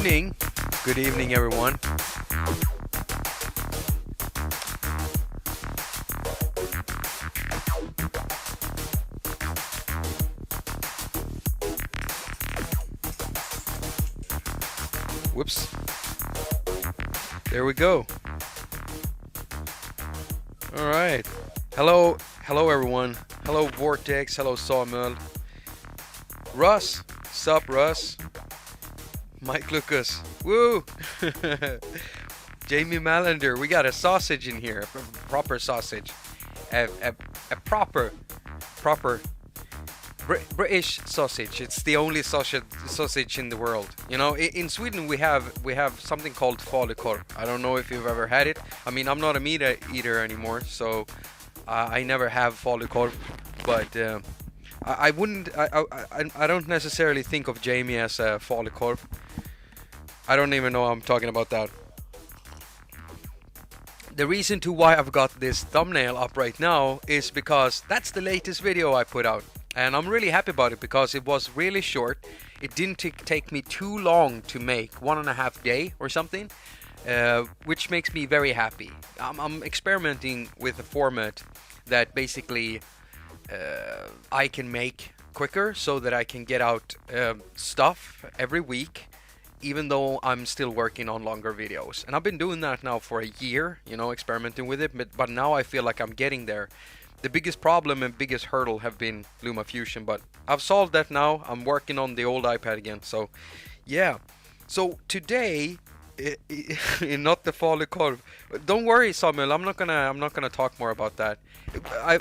evening. Good evening, everyone. Whoops. There we go. All right. Hello, everyone. Hello, Vortex. Hello, Sawmill. Russ. Sup, Russ? Mike Lucas. Woo! Jamie Malander. We got a sausage in here. A proper sausage. A proper British sausage. It's the only sausage in the world. You know, in Sweden we have something called falukorv. I don't know if you've ever had it. I mean, I'm not a meat eater anymore, so I never have falukorv. But I wouldn't. I don't necessarily think of Jamie as a falukorv. I don't even know I'm talking about that. The reason to why I've got this thumbnail up right now is because that's the latest video I put out. And I'm really happy about it because it was really short. It didn't take me too long to make, 1.5 days or something, which makes me very happy. I'm experimenting with a format that basically I can make quicker so that I can get out stuff every week, even though I'm still working on longer videos. And I've been doing that now for a year, you know, experimenting with it, but now I feel like I'm getting there. The biggest problem and biggest hurdle have been LumaFusion, but I've solved that now. I'm working on the old iPad again, so yeah. So today, not the falukorv. Don't worry, Samuel. I'm not gonna talk more about that. I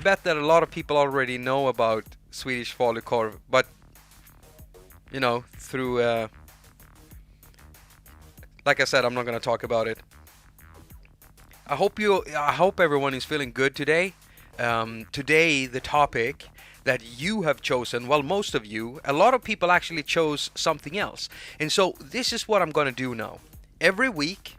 bet that a lot of people already know about Swedish falukorv, but you know, through like I said, I'm not gonna talk about it. I hope everyone is feeling good today. Today, the topic that you have chosen, well, most of you, a lot of people actually chose something else. And so this is what I'm going to do now. Every week,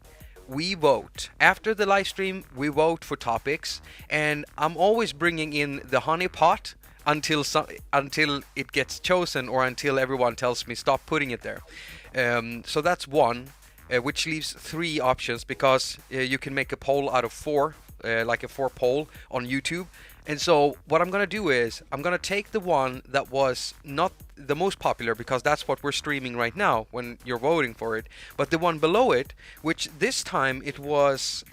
we vote. After the live stream, we vote for topics. And I'm always bringing in the honey pot until it gets chosen or until everyone tells me stop putting it there. So that's one. Which leaves 3 options because you can make a poll out of 4, like a 4 poll on YouTube. And so what I'm going to do is I'm going to take the one that was not the most popular because that's what we're streaming right now when you're voting for it. But the one below it, which this time it was,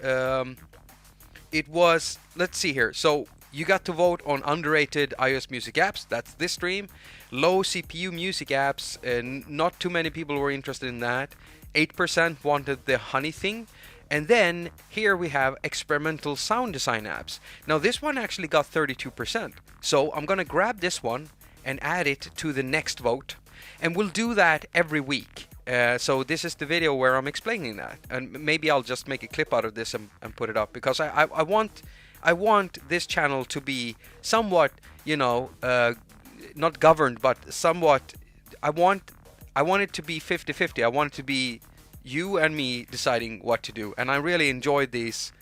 let's see here. So you got to vote on underrated iOS music apps. That's this stream. Low CPU music apps. Not too many people were interested in that. 8% wanted the honey thing. And then here we have experimental sound design apps. Now this one actually got 32%. So I'm going to grab this one and add it to the next vote. And we'll do that every week. So this is the video where I'm explaining that. And maybe I'll just make a clip out of this and put it up. Because I want this channel to be somewhat, you know, not governed, but somewhat, I want it to be 50-50. I want it to be you and me deciding what to do. And I really enjoy these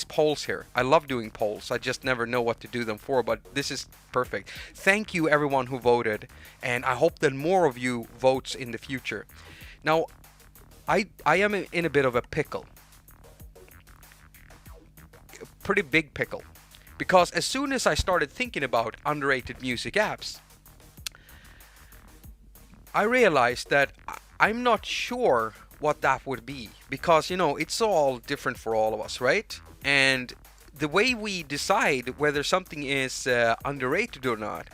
polls here. I love doing polls. I just never know what to do them for, but this is perfect. Thank you everyone who voted, and I hope that more of you votes in the future. Now, I am in a bit of a pickle. A pretty big pickle. Because as soon as I started thinking about underrated music apps, I realized that I'm not sure what that would be because, you know, it's all different for all of us, right? And the way we decide whether something is underrated or not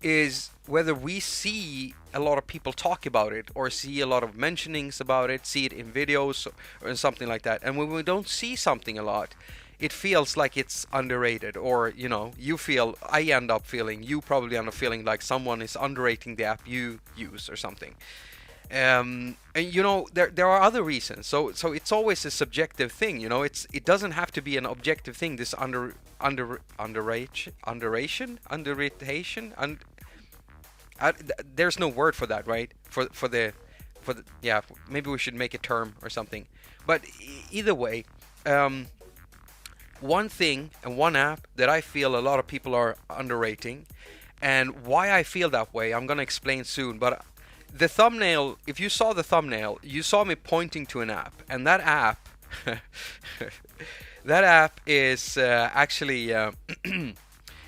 is whether we see a lot of people talk about it or see a lot of mentionings about it, see it in videos or something like that. And when we don't see something a lot, it feels like it's underrated, or, you know, you probably end up feeling like someone is underrating the app you use or something. And you know, there are other reasons. So it's always a subjective thing, you know. It doesn't have to be an objective thing. This there's no word for that, right? For the yeah, maybe we should make a term or something. But either way, one thing and one app that I feel a lot of people are underrating, and why I feel that way, I'm gonna explain soon. But The thumbnail, if you saw the thumbnail, you saw me pointing to an app, and that app, that app is actually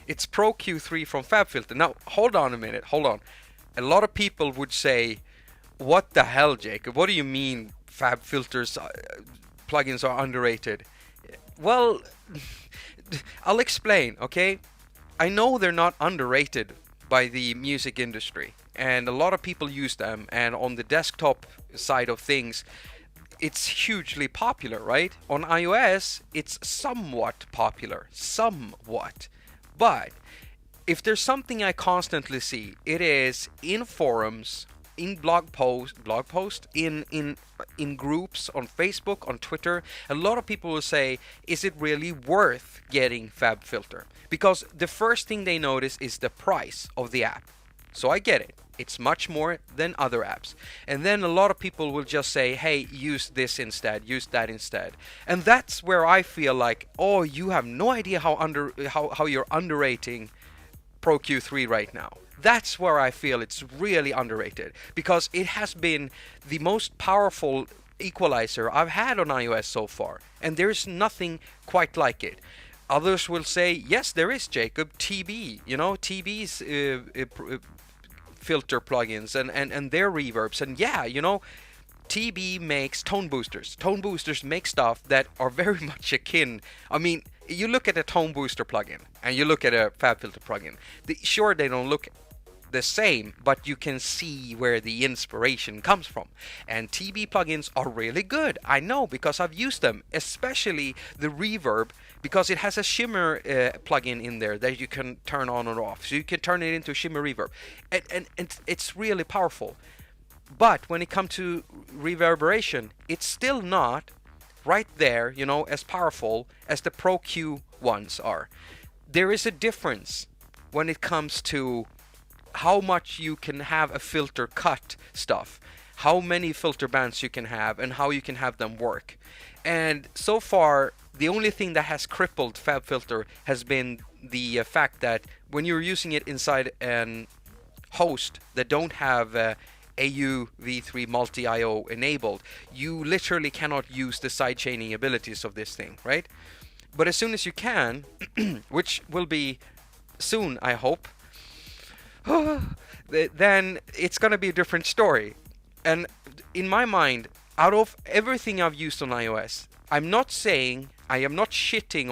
it's Pro Q3 from FabFilter. Now, hold on a minute, hold on. A lot of people would say, "What the hell, Jacob? What do you mean FabFilter's plugins are underrated?" Well, I'll explain, okay? I know they're not underrated by the music industry, and a lot of people use them, and on the desktop side of things, it's hugely popular, right? On iOS, it's somewhat popular, somewhat. But if there's something I constantly see, it is in forums, in blog post, in groups on Facebook, on Twitter. A lot of people will say, "Is it really worth getting FabFilter?" Because the first thing they notice is the price of the app. So I get it. It's much more than other apps. And then a lot of people will just say, "Hey, use this instead, use that instead." And that's where I feel like, oh, you have no idea how you're underrating Pro Q3 right now. That's where I feel it's really underrated, because it has been the most powerful equalizer I've had on iOS so far, and there's nothing quite like it. Others will say, yes, there is, Jacob, TB, TB's filter plugins and their reverbs, and yeah, TB makes tone boosters. Tone boosters make stuff that are very much akin. I mean, you look at a tone booster plugin and you look at a FabFilter plugin. Sure, they don't look the same, but you can see where the inspiration comes from. And TB plugins are really good. I know, because I've used them, especially the Reverb, because it has a shimmer plugin in there that you can turn on or off. So you can turn it into shimmer reverb. And it's really powerful. But when it comes to reverberation, it's still not right there, as powerful as the Pro Q ones are. There is a difference when it comes to how much you can have a filter cut stuff, how many filter bands you can have, and how you can have them work. And so far, the only thing that has crippled FabFilter has been the fact that when you're using it inside an host that don't have AU v3 multi-IO enabled, you literally cannot use the sidechaining abilities of this thing, right? But as soon as you can, which will be soon, I hope, then it's going to be a different story. And in my mind, out of everything I've used on iOS, I'm not shitting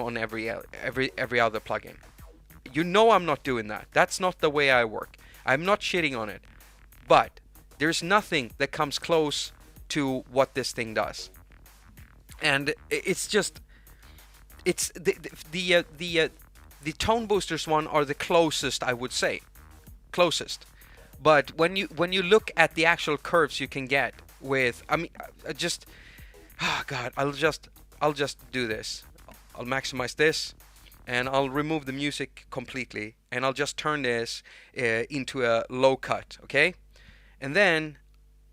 on every other plugin. I'm not doing that. That's not the way I work. I'm not shitting on it. But there's nothing that comes close to what this thing does. And it's just, it's the tone boosters one are the closest, I would say. Closest. But when you look at the actual curves you can get with, I'll just do this. I'll maximize this, and I'll remove the music completely, and I'll just turn this into a low cut, okay? And then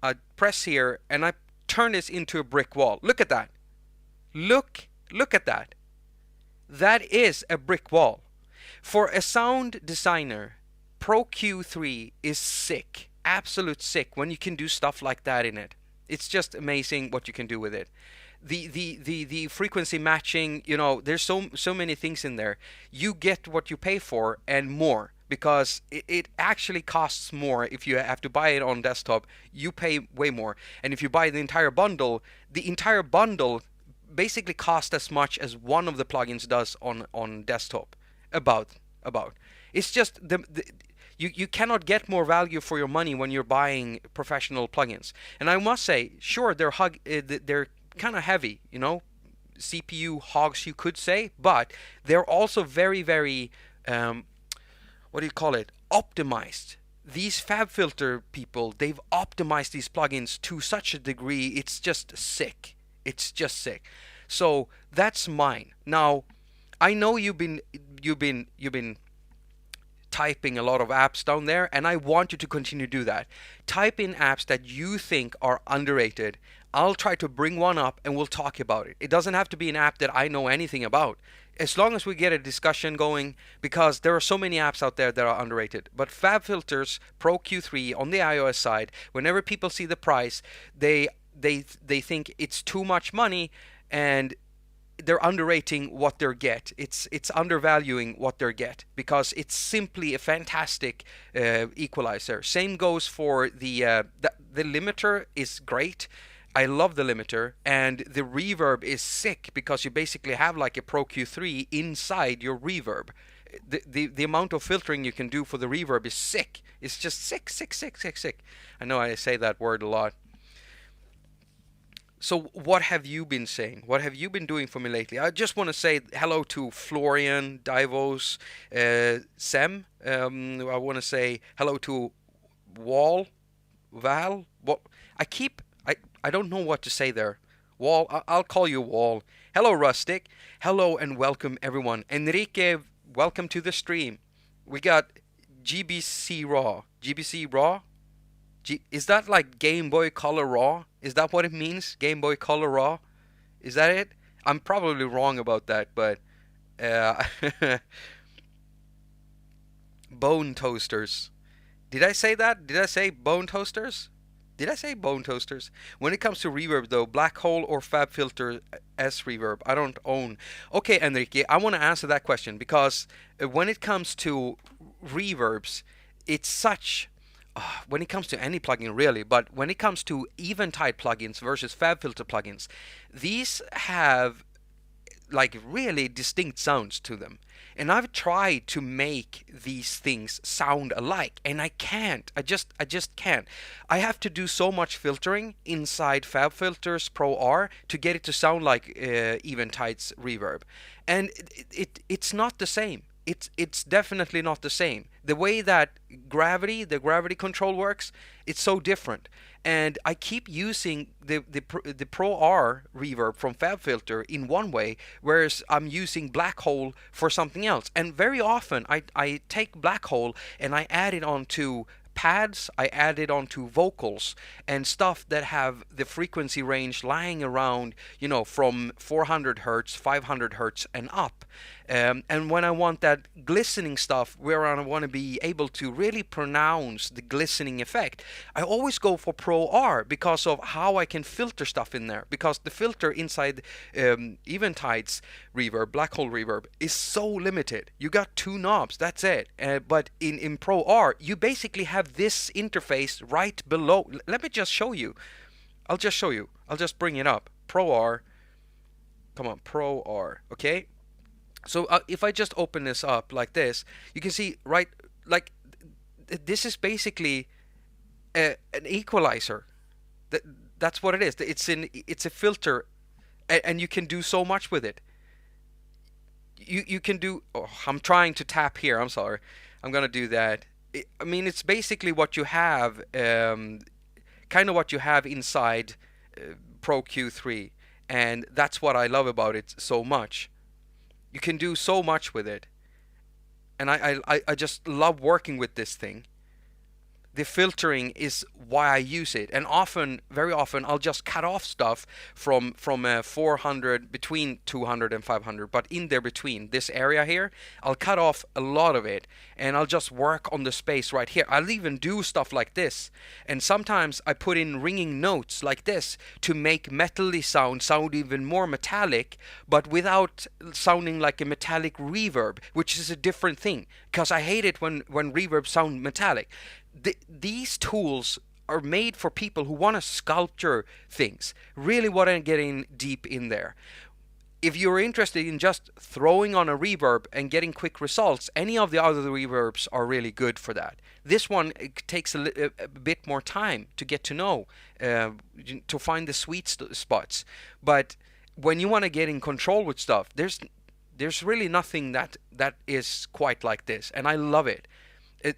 I press here, and I turn this into a brick wall. Look at that. Look at that. That is a brick wall. For a sound designer, Pro Q3 is sick, absolute sick, when you can do stuff like that in it. It's just amazing what you can do with it. The frequency matching, there's so many things in there. You get what you pay for and more, because it actually costs more. If you have to buy it on desktop, you pay way more. And if you buy the entire bundle basically costs as much as one of the plugins does on desktop. About. It's just you cannot get more value for your money when you're buying professional plugins. And I must say, sure, they're kind of heavy, CPU hogs, you could say, but they're also very, very optimized. These FabFilter people, they've optimized these plugins to such a degree, it's just sick. So that's mine. Now, I know you've been typing a lot of apps down there, and I want you to continue to do that. Type in apps that you think are underrated. I'll try to bring one up and we'll talk about it. It doesn't have to be an app that I know anything about. as long as we get a discussion going, because there are so many apps out there that are underrated. But FabFilter's Pro Q3 on the iOS side, whenever people see the price, they think it's too much money, and they're underrating what they get. It's undervaluing what they get, because it's simply a fantastic equalizer. Same goes for the limiter is great. I love the limiter, and the reverb is sick, because you basically have like a Pro Q3 inside your reverb. The amount of filtering you can do for the reverb is sick. It's just sick, sick, sick, sick, sick. I know I say that word a lot. So what have you been saying? What have you been doing for me lately? I just want to say hello to Florian, Divos, Sem. I want to say hello to Val. What I don't know what to say there. Wall. I'll call you Wall. Hello, Rustic. Hello and welcome everyone. Enrique, welcome to the stream. We got GBC Raw. GBC Raw. Is that like Game Boy Color Raw? Is that what it means? Game Boy Color Raw? Is that it? I'm probably wrong about that, but bone toasters. Did I say that? Did I say bone toasters? Did I say bone toasters? When it comes to reverb though, Black Hole or FabFilter S reverb, I don't own. Okay, Enrique, I want to answer that question, because when it comes to reverbs, it's such when it comes to any plugin really, but when it comes to Eventide plugins versus FabFilter plugins, these have like really distinct sounds to them. And I've tried to make these things sound alike, and I can't. I just can't. I have to do so much filtering inside FabFilter's Pro R to get it to sound like Eventide's reverb, and it's not the same. It's definitely not the same. The way that the gravity control works, it's so different. And I keep using the Pro R reverb from FabFilter in one way, whereas I'm using Black Hole for something else. And very often I take Black Hole and I add it onto pads, I add it onto vocals and stuff that have the frequency range lying around, from 400 hertz, 500 hertz and up. And when I want that glistening stuff, where I want to be able to really pronounce the glistening effect, I always go for Pro R, because of how I can filter stuff in there. Because the filter inside Eventide's reverb, Black Hole reverb, is so limited. You got 2 knobs, that's it. But in Pro R, you basically have this interface right below. Let me just show you. I'll just show you. I'll just bring it up. Pro R. Come on, Pro R. Okay. So if I just open this up like this, you can see right, like this is basically an equalizer. That's what it is. It's a filter, and you can do so much with it. You can do. Oh, I'm trying to tap here. I'm sorry. I'm gonna do that. I mean, it's basically what you have, kind of what you have inside Pro Q3, and that's what I love about it so much. You can do so much with it, and I just love working with this thing. The filtering is why I use it, and very often I'll just cut off stuff from 400, between 200 and 500, but in there between this area here, I'll cut off a lot of it, and I'll just work on the space right here. I'll even do stuff like this, and sometimes I put in ringing notes like this to make metally sound even more metallic, but without sounding like a metallic reverb, which is a different thing, because I hate it when reverbs sound metallic. These tools are made for people who want to sculpture things, really want to get in deep in there. If you're interested in just throwing on a reverb and getting quick results, any of the other reverbs are really good for that. This one, it takes a bit more time to get to know, to find the sweet spots. But when you want to get in control with stuff, there's really nothing that is quite like this, and I love it.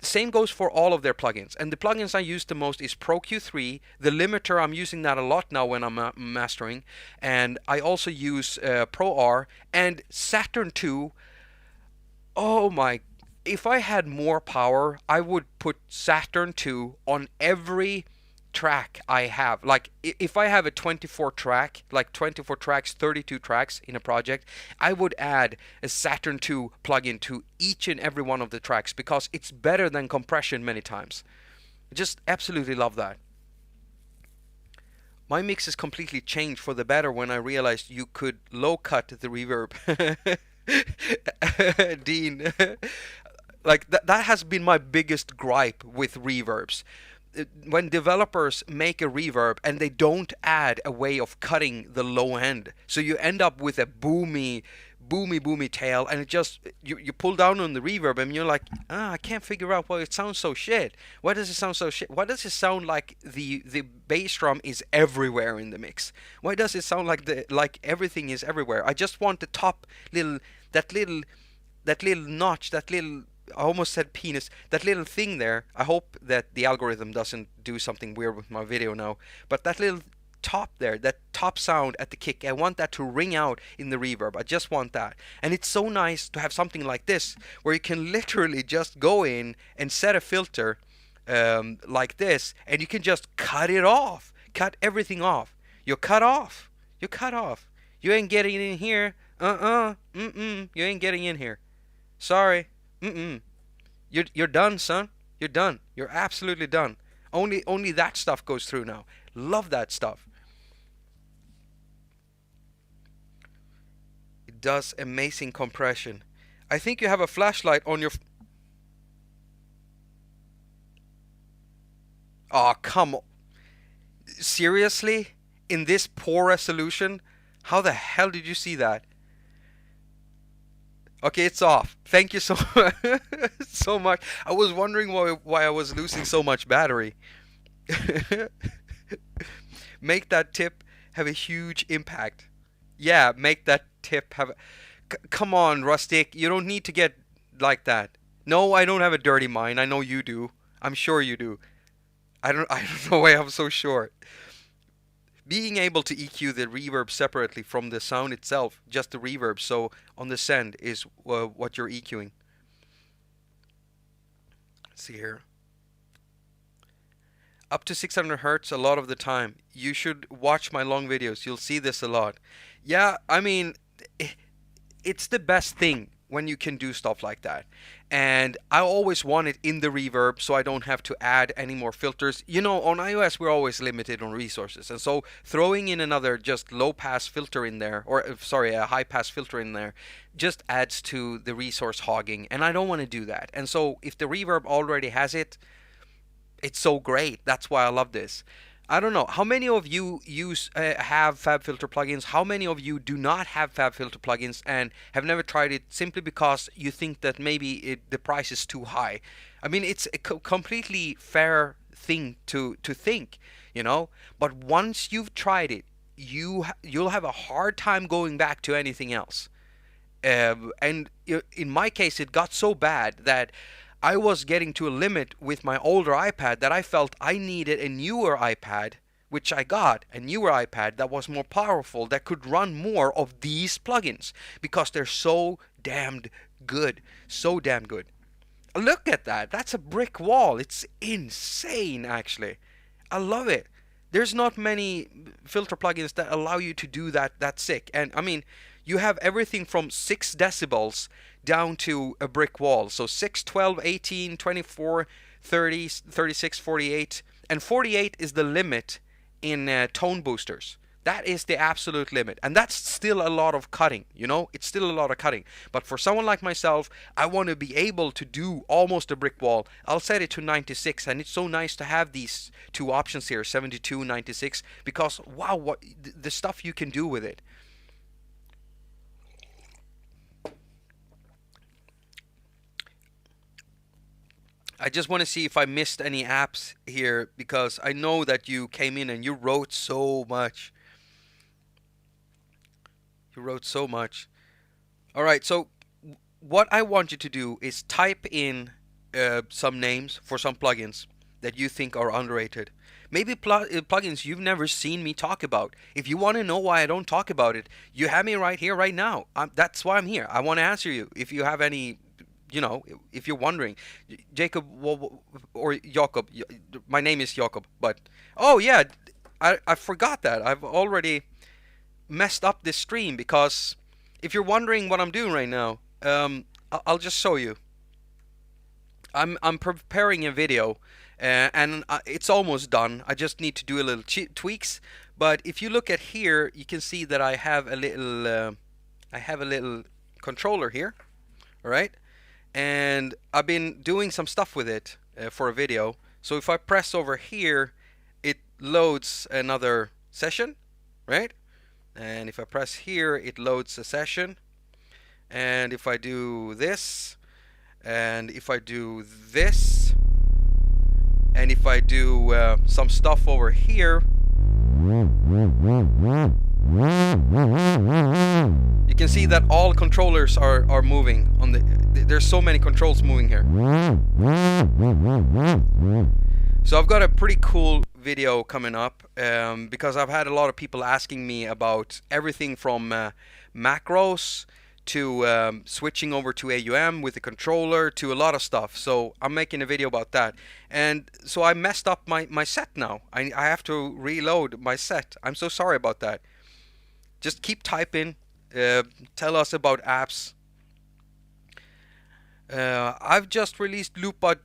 Same goes for all of their plugins, and the plugins I use the most is Pro Q3. The limiter, I'm using that a lot now when I'm mastering, and I also use Pro R and Saturn II. Oh my, if I had more power, I would put Saturn II on every track I have, like if I have a 24 track, like 24 tracks, 32 tracks in a project, I would add a Saturn II plugin to each and every one of the tracks because it's better than compression many times. Just absolutely love that. My mix is completely changed for the better when I realized you could low cut the reverb. Dean. Like that has been my biggest gripe with reverbs. When developers make a reverb and they don't add a way of cutting the low end, so you end up with a boomy tail, and it just you pull down on the reverb and you're like, I can't figure out why it sounds so shit. Why does it sound so shit? Why does it sound like the bass drum is everywhere in the mix? Why does it sound like everything is everywhere? I just want the top little that little notch, that little, I almost said penis, that little thing there. I hope that the algorithm doesn't do something weird with my video now, but that little top there, that top sound at the kick, I want that to ring out in the reverb. I just want that. And it's so nice to have something like this where you can literally just go in and set a filter like this, and you can just cut it off, cut everything off. You're cut off. You're cut off. You ain't getting in here. You ain't getting in here. Sorry. You're done, son. You're done. You're absolutely done. Only that stuff goes through now. Love that stuff. It does amazing compression. I think you have a flashlight on your... Oh, come on. Seriously? In this poor resolution? How the hell did you see that? Okay, it's off. Thank you so so much. I was wondering why I was losing so much battery. Make that tip have a huge impact. Yeah, make that tip have come on, Rustic. You don't need to get like that. No, I don't have a dirty mind. I know you do. I'm sure you do. I don't know why I'm so sure. Being able to EQ the reverb separately from the sound itself, just the reverb, so on the send is what you're EQing. Let's see here. Up to 600 hertz a lot of the time. You should watch my long videos. You'll see this a lot. Yeah, I mean, it's the best thing when you can do stuff like that. And I always want it in the reverb so I don't have to add any more filters. You know, on iOS we're always limited on resources, and so throwing in another just low pass filter in there, or sorry, a high pass filter in there, just adds to the resource hogging, and I don't want to do that. And so if the reverb already has it, it's so great. That's why I love this. I don't know how many of you have FabFilter plugins. How many of you do not have FabFilter plugins and have never tried it simply because you think that maybe the price is too high? I mean, it's a completely fair thing to think, you know. But once you've tried it, you'll have a hard time going back to anything else. And in my case, it got so bad that I was getting to a limit with my older iPad that I felt I needed a newer iPad, which I got, a newer iPad that was more powerful, that could run more of these plugins because they're so damned good. So damn good. Look at that. That's a brick wall. It's insane, actually. I love it. There's not many filter plugins that allow you to do that sick. And I mean, you have everything from 6 decibels down to a brick wall. So 6, 12, 18, 24, 30, 36, 48. And 48 is the limit in tone boosters. That is the absolute limit. And that's still a lot of cutting, you know? It's still a lot of cutting. But for someone like myself, I want to be able to do almost a brick wall. I'll set it to 96. And it's so nice to have these two options here, 72, 96. Because, wow, what the stuff you can do with it. I just want to see if I missed any apps here, because I know that you came in and you wrote so much. You wrote so much. All right, so what I want you to do is type in some names for some plugins that you think are underrated. Maybe plugins you've never seen me talk about. If you want to know why I don't talk about it, you have me right here, right now. That's why I'm here. I want to answer you if you have any you know, if you're wondering, Jacob, or Jakob, my name is Jakob, but oh yeah, I forgot that. I've already messed up this stream because if you're wondering what I'm doing right now, I'll just show you. I'm preparing a video, and it's almost done. I just need to do a little tweaks. But if you look at here, you can see that I have a little controller here. All right, and I've been doing some stuff with it for a video. So if I press over here, it loads another session, right? And if I press here, it loads a session. And if I do this, and if I do this, and if I do some stuff over here, you can see that all controllers are moving on there's so many controls moving here. So I've got a pretty cool video coming up because I've had a lot of people asking me about everything from macros to switching over to AUM with the controller to a lot of stuff. So I'm making a video about that. And so I messed up my set now. I have to reload my set. I'm so sorry about that. Just keep typing. Tell us about apps. I've just released Loopbud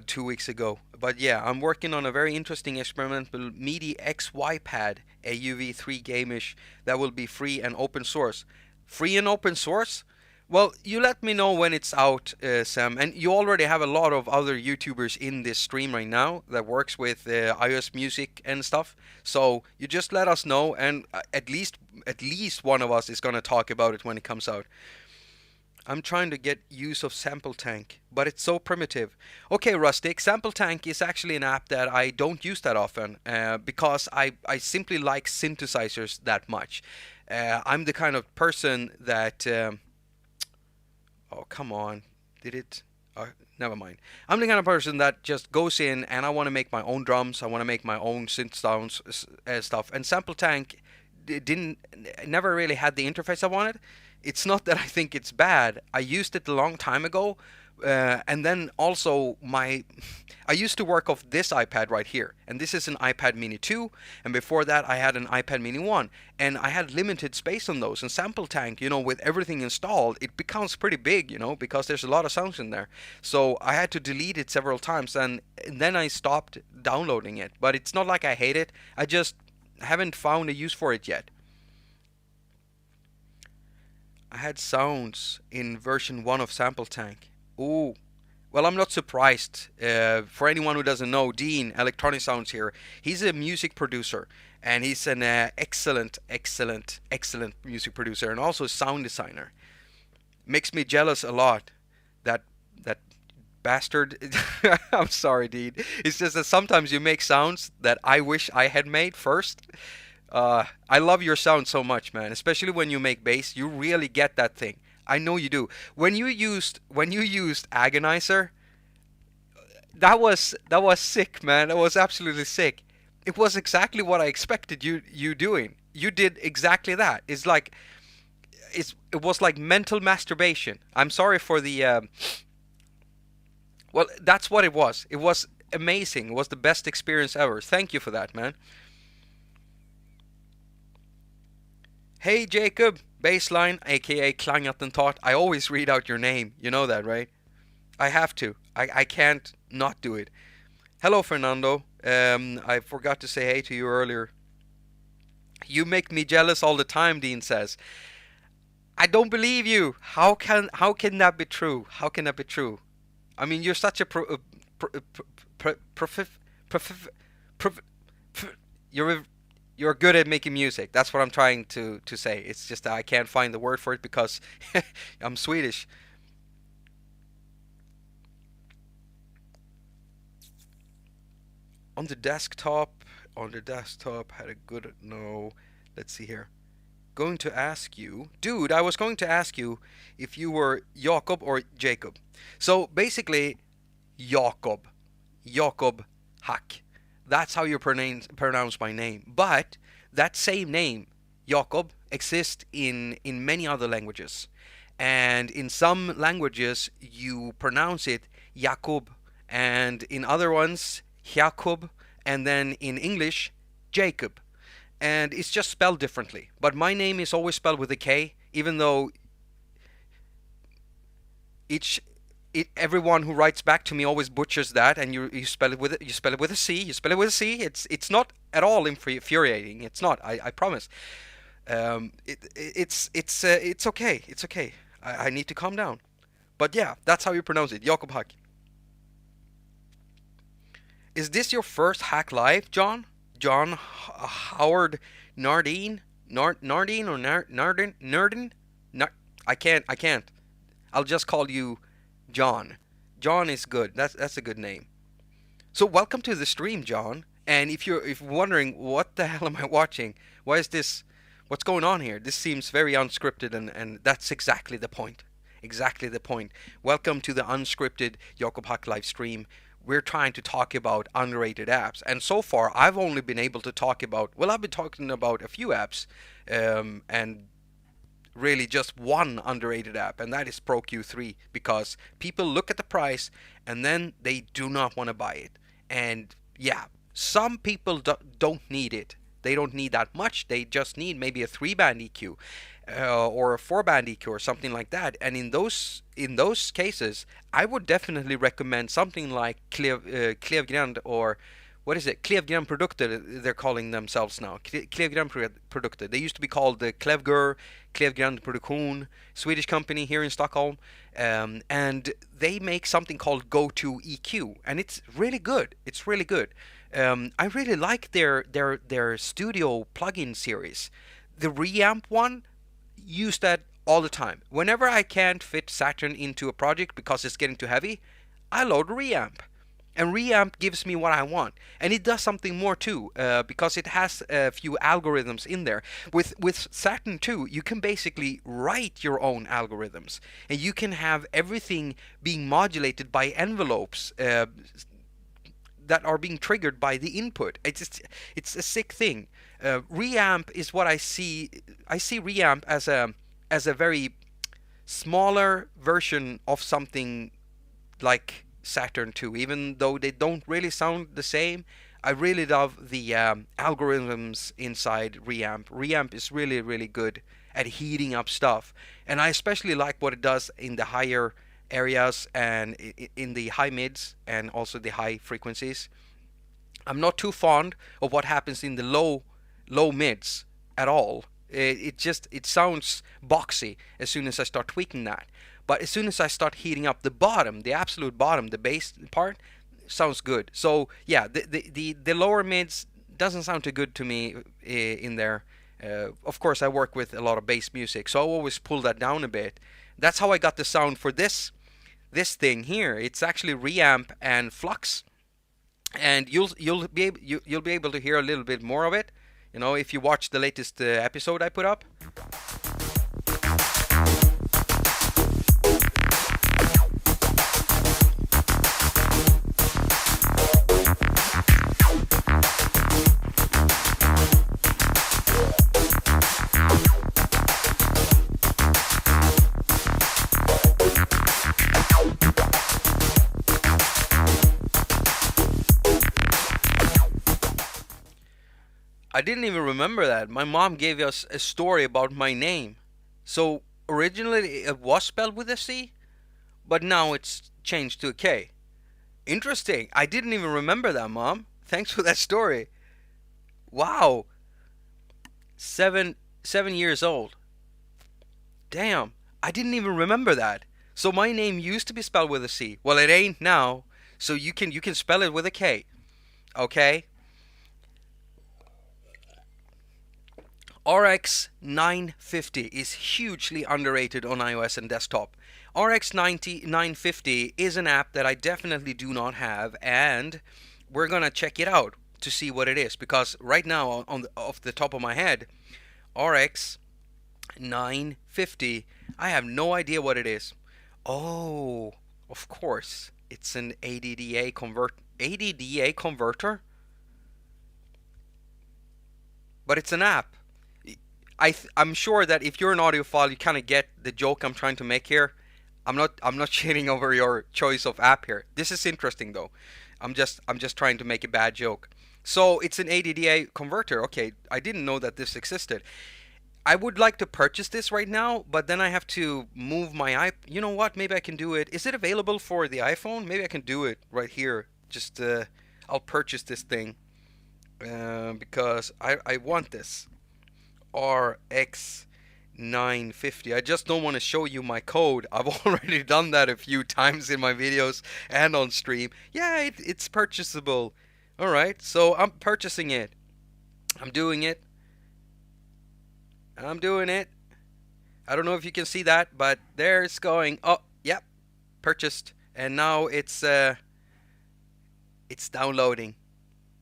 2 weeks ago. But yeah, I'm working on a very interesting experimental MIDI XY pad, a UV3 game-ish, that will be free and open source. Free and open source? Well, you let me know when it's out, Sam. And you already have a lot of other YouTubers in this stream right now that works with iOS music and stuff. So you just let us know, and at least one of us is gonna talk about it when it comes out. I'm trying to get use of Sample Tank, but it's so primitive. Okay, Rustic, Sample Tank is actually an app that I don't use that often because I simply like synthesizers that much. I'm the kind of person that... oh, come on. Did it... never mind. I'm the kind of person that just goes in and I want to make my own drums. I want to make my own synth sounds stuff. And Sample Tank never really had the interface I wanted. It's not that I think it's bad. I used it a long time ago, and then also I used to work off this iPad right here, and this is an iPad Mini 2, and before that I had an iPad Mini 1, and I had limited space on those. And Sample Tank, you know, with everything installed, it becomes pretty big, you know, because there's a lot of sounds in there. So I had to delete it several times, and then I stopped downloading it. But it's not like I hate it. I just haven't found a use for it yet. I had sounds in version 1 of Sample Tank. Ooh. Well, I'm not surprised. For anyone who doesn't know, Dean, Electronic Sounds here, he's a music producer. And he's an excellent music producer and also a sound designer. Makes me jealous a lot. That bastard. I'm sorry, Dean. It's just that sometimes you make sounds that I wish I had made first. I love your sound so much, man. Especially when you make bass, you really get that thing. I know you do. When you used Agonizer, that was sick, man. That was absolutely sick. It was exactly what I expected you doing. You did exactly that. It's like it was like mental masturbation. I'm sorry for the well, that's what it was. It was amazing. It was the best experience ever. Thank you for that, man. Hey Jacob, Baseline, aka Klangattentat. I always read out your name. You know that, right? I have to. I can't not do it. Hello, Fernando. I forgot to say hey to you earlier. You make me jealous all the time, Dean says. I don't believe you. How can that be true? How can that be true? I mean, you're such a you're good at making music. That's what I'm trying to say. It's just that I can't find the word for it because I'm Swedish. On the desktop had a good no. Let's see here. Going to ask you, dude. I was going to ask you if you were Jakob or Jacob. So basically, Jakob haQ. That's how you pronounce my name. But that same name, Jakob, exists in many other languages. and in some languages you pronounce it Jakob, and in other ones Jakob, and then in English Jacob, and it's just spelled differently. But my name is always spelled with a K, even though each everyone who writes back to me always butchers that, and you spell it with a C. You spell it with a C. It's not at all infuriating. It's not. I promise. It's okay. It's okay. I need to calm down. But yeah, that's how you pronounce it. Jakob haQ. Is this your first hack live, John? Howard Nardine? Nardine or Nardin? Nardin? I can't. I'll just call you John. John is good. That's a good name. So welcome to the stream, John. And if you're wondering what the hell am I watching, why is this? What's going on here? This seems very unscripted, and that's exactly the point. Exactly the point. Welcome to the unscripted Jakob haQ live stream. We're trying to talk about underrated apps, and so far I've only been able to talk about. Well, I've been talking about a few apps, and really just one underrated app, and that is Pro Q3, because people look at the price and then they do not want to buy it. And yeah, some people don't need it. They don't need that much. They just need maybe a 3-band EQ or a 4-band EQ or something like that. And in those cases, I would definitely recommend something like Klevgrand, or what is it? Klevgrand Produkter, they're calling themselves now. Klevgrand Produkter. They used to be called Klevger, Klevgrand Produktion, Swedish company here in Stockholm. And they make something called Go-To EQ, and it's really good. It's really good. I really like their studio plugin series. The Reamp one, use that all the time. Whenever I can't fit Saturn into a project because it's getting too heavy, I load Reamp. And Reamp gives me what I want, and it does something more too, because it has a few algorithms in there. With Saturn 2, you can basically write your own algorithms, and you can have everything being modulated by envelopes that are being triggered by the input. It's a sick thing. Reamp is what I see. I see Reamp as a very smaller version of something like Saturn 2, even though they don't really sound the same. I really love the algorithms inside Reamp. Reamp is really, really good at heating up stuff, and I especially like what it does in the higher areas and in the high mids and also the high frequencies. I'm not too fond of what happens in the low mids at all. It sounds boxy as soon as I start tweaking that. But as soon as I start heating up the bottom, the absolute bottom, the bass part, sounds good. So yeah, the lower mids doesn't sound too good to me in there. Of course, I work with a lot of bass music, so I always pull that down a bit. That's how I got the sound for this thing here. It's actually Reamp and Flux, and you'll be able to hear a little bit more of it. You know, if you watch the latest episode I put up. I didn't even remember that. My mom gave us a story about my name. So originally it was spelled with a C, but now it's changed to a K. Interesting. I didn't even remember that, Mom. Thanks for that story. Wow. 7 years old. Damn. I didn't even remember that. So my name used to be spelled with a C. Well, it ain't now. So you can spell it with a K. Okay? RX 950 is hugely underrated on iOS and desktop. RX 950 is an app that I definitely do not have, and we're gonna check it out to see what it is, because right now, off the top of my head, RX 950, I have no idea what it is. Oh, of course, it's an ADDA converter, but it's an app. I'm sure that if you're an audiophile, you kind of get the joke I'm trying to make here. I'm not shitting over your choice of app here. This is interesting though. I'm just trying to make a bad joke. So it's an ADDA converter. Okay, I didn't know that this existed. I would like to purchase this right now, but then I have to move my You know what? Maybe I can do it. Is it available for the iPhone? Maybe I can do it right here. Just I'll purchase this thing because I want this RX 950. I just don't want to show you my code. I've already done that a few times in my videos and on stream. Yeah, it's purchasable. All right, so I'm purchasing it. I'm doing it. I'm doing it. I don't know if you can see that, but there it's going. Oh, yep, purchased, and now it's downloading.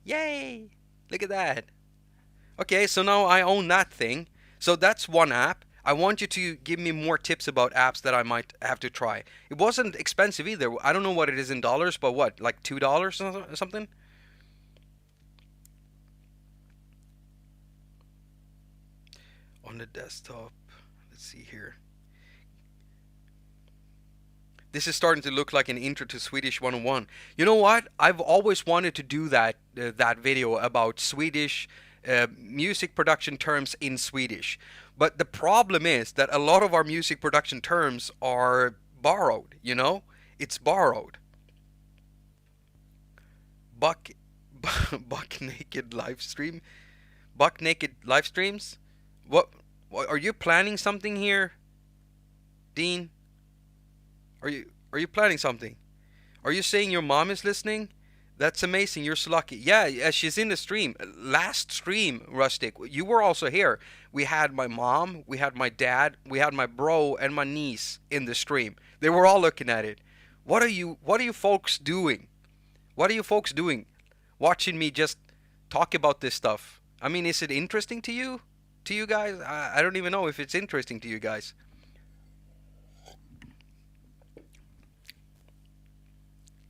Yay! Look at that. Okay, so now I own that thing. So that's one app. I want you to give me more tips about apps that I might have to try. It wasn't expensive either. I don't know what it is in dollars, but what, like $2 or something? On the desktop. Let's see here. This is starting to look like an intro to Swedish 101. You know what? I've always wanted to do that video about Swedish music production terms in Swedish. But the problem is that a lot of our music production terms are borrowed, you know? It's borrowed. Buck buck naked live stream? Buck naked live streams? What are you planning something here, Dean? Are you planning something? Are you saying your mom is listening? That's amazing. You're so lucky. Yeah, yeah, she's in the stream. Last stream, Rustic. You were also here. We had my mom, we had my dad, we had my bro and my niece in the stream. They were all looking at it. What are you folks doing? What are you folks doing? Watching me just talk about this stuff. I mean, is it interesting to you? To you guys? I don't even know if it's interesting to you guys.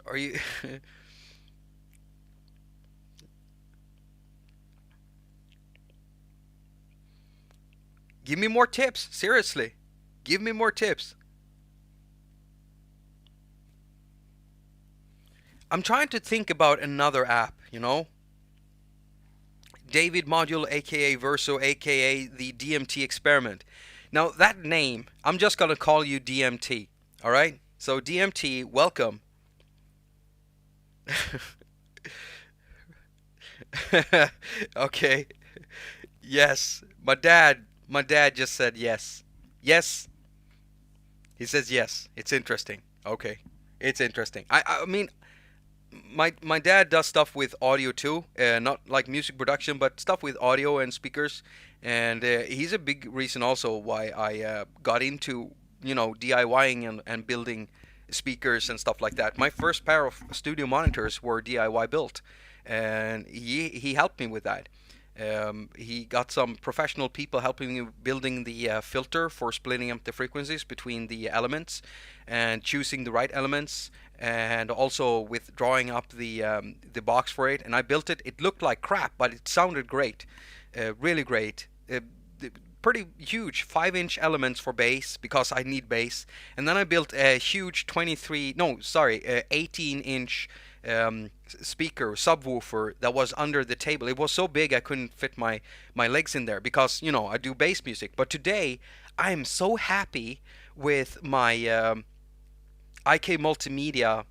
Are you Give me more tips, seriously. Give me more tips. I'm trying to think about another app, you know? David Module, aka Verso, aka the DMT experiment. Now, that name, I'm just gonna call you DMT, alright? So, DMT, welcome. Okay. Yes. My dad just said yes. Yes. He says yes. It's interesting. Okay. It's interesting. I mean, my dad does stuff with audio too, not like music production, but stuff with audio and speakers, and he's a big reason also why I got into DIYing and building speakers and stuff like that. My first pair of studio monitors were DIY built, and he helped me with that. He got some professional people helping me building the filter for splitting up the frequencies between the elements and choosing the right elements, and also with drawing up the box for it. And I built it. It looked like crap, but it sounded great, really great. Pretty huge 5-inch elements for bass because I need bass. And then I built a huge 18-inch speaker subwoofer that was under the table. It was so big I couldn't fit my legs in there because I do bass music. But today I am so happy with my IK Multimedia,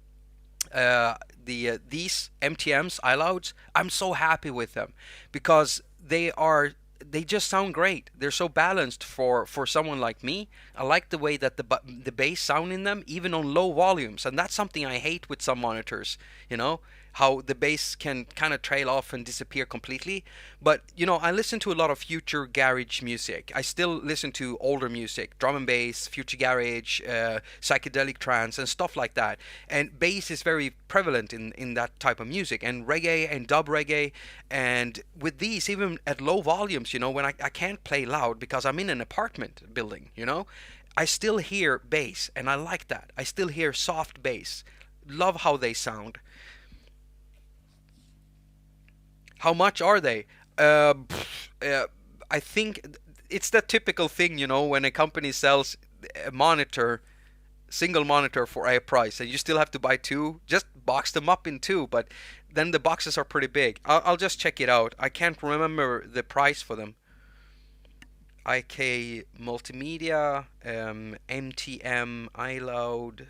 these MTMs iLouds. I'm so happy with them because they just sound great. They're so balanced for someone like me. I like the way that the bass sound in them, even on low volumes, and that's something I hate with some monitors. How the bass can kind of trail off and disappear completely. But I listen to a lot of future garage music. I still listen to older music, drum and bass, future garage, psychedelic trance, and stuff like that. And bass is very prevalent in that type of music, and reggae and dub reggae. And with these, even at low volumes, when I can't play loud because I'm in an apartment building, I still hear bass, and I like that. I still hear soft bass. Love how they sound. How much are they? I think it's the typical thing, you know, when a company sells a monitor, single monitor for a price, and you still have to buy two. Just box them up in two, but then the boxes are pretty big. I'll just check it out. I can't remember the price for them. IK Multimedia, MTM, iLoud.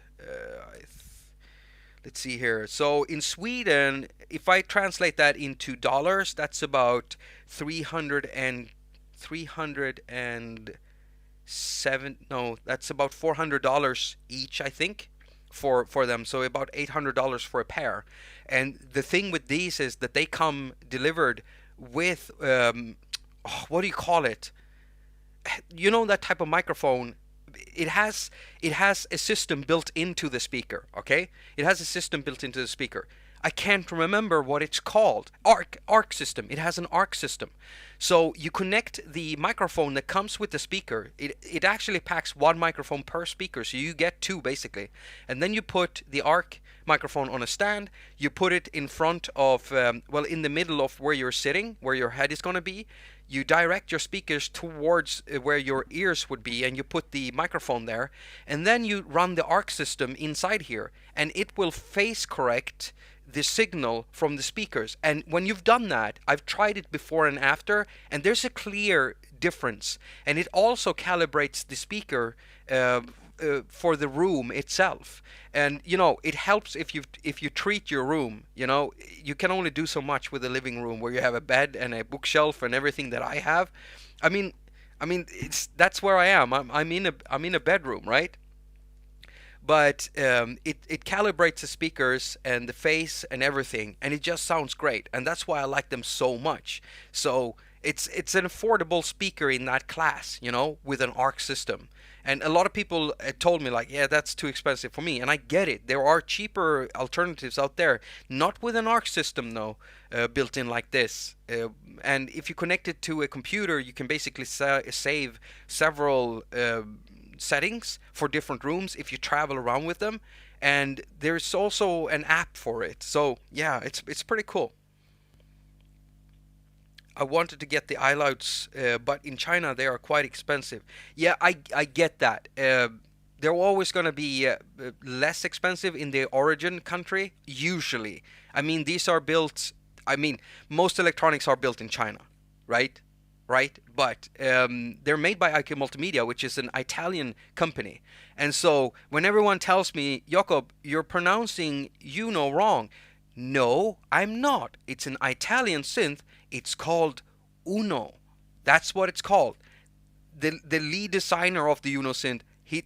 Let's see here. So in Sweden, if I translate that into dollars, that's about 307. No, that's about $400 each, I think, for them. So about $800 for a pair. And the thing with these is that they come delivered with what do you call it? You know, that type of microphone, it has a system built into the speaker. Okay, it has a system built into the speaker. I can't remember what it's called. Arc system. It has an arc system. So you connect the microphone that comes with the speaker. It actually packs one microphone per speaker, so you get two basically. And then you put the arc microphone on a stand. You put it in front of, well, in the middle of where you're sitting, where your head is going to be. You direct your speakers towards where your ears would be, and you put the microphone there, and then you run the arc system inside here, and it will phase correct the signal from the speakers. And when you've done that, I've tried it before and after, and there's a clear difference. And it also calibrates the speaker for the room itself. And you know, it helps if you treat your room. You know, you can only do so much with a living room where you have a bed and a bookshelf and everything that I have. I mean, that's where I am. I'm in a bedroom, right? But it calibrates the speakers and the phase and everything, and it just sounds great. And that's why I like them so much. So it's an affordable speaker in that class, you know, with an arc system. And a lot of people told me, like, yeah, that's too expensive for me. And I get it. There are cheaper alternatives out there. Not with an arc system, though, built in like this. And if you connect it to a computer, you can basically save several settings for different rooms if you travel around with them. And there's also an app for it. So, yeah, it's pretty cool. I wanted to get the iLouds, but in China they are quite expensive. Yeah, I get that. They're always going to be less expensive in the origin country, usually. I mean, these are built, I mean, most electronics are built in China, right? Right? But they're made by AGONIZER Multimedia, which is an Italian company. And so when everyone tells me, Jakob, you're pronouncing wrong. No, I'm not. It's an Italian synth. It's called Uno. That's what it's called. The lead designer of the Uno synth, he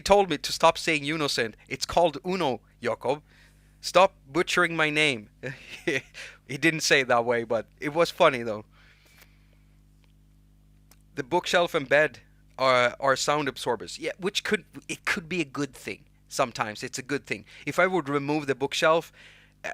told me to stop saying Uno synth. It's called Uno, Jakob. Stop butchering my name. He didn't say it that way, but it was funny though. The bookshelf and bed are sound absorbers. Yeah, which could be a good thing. Sometimes it's a good thing. If I would remove the bookshelf,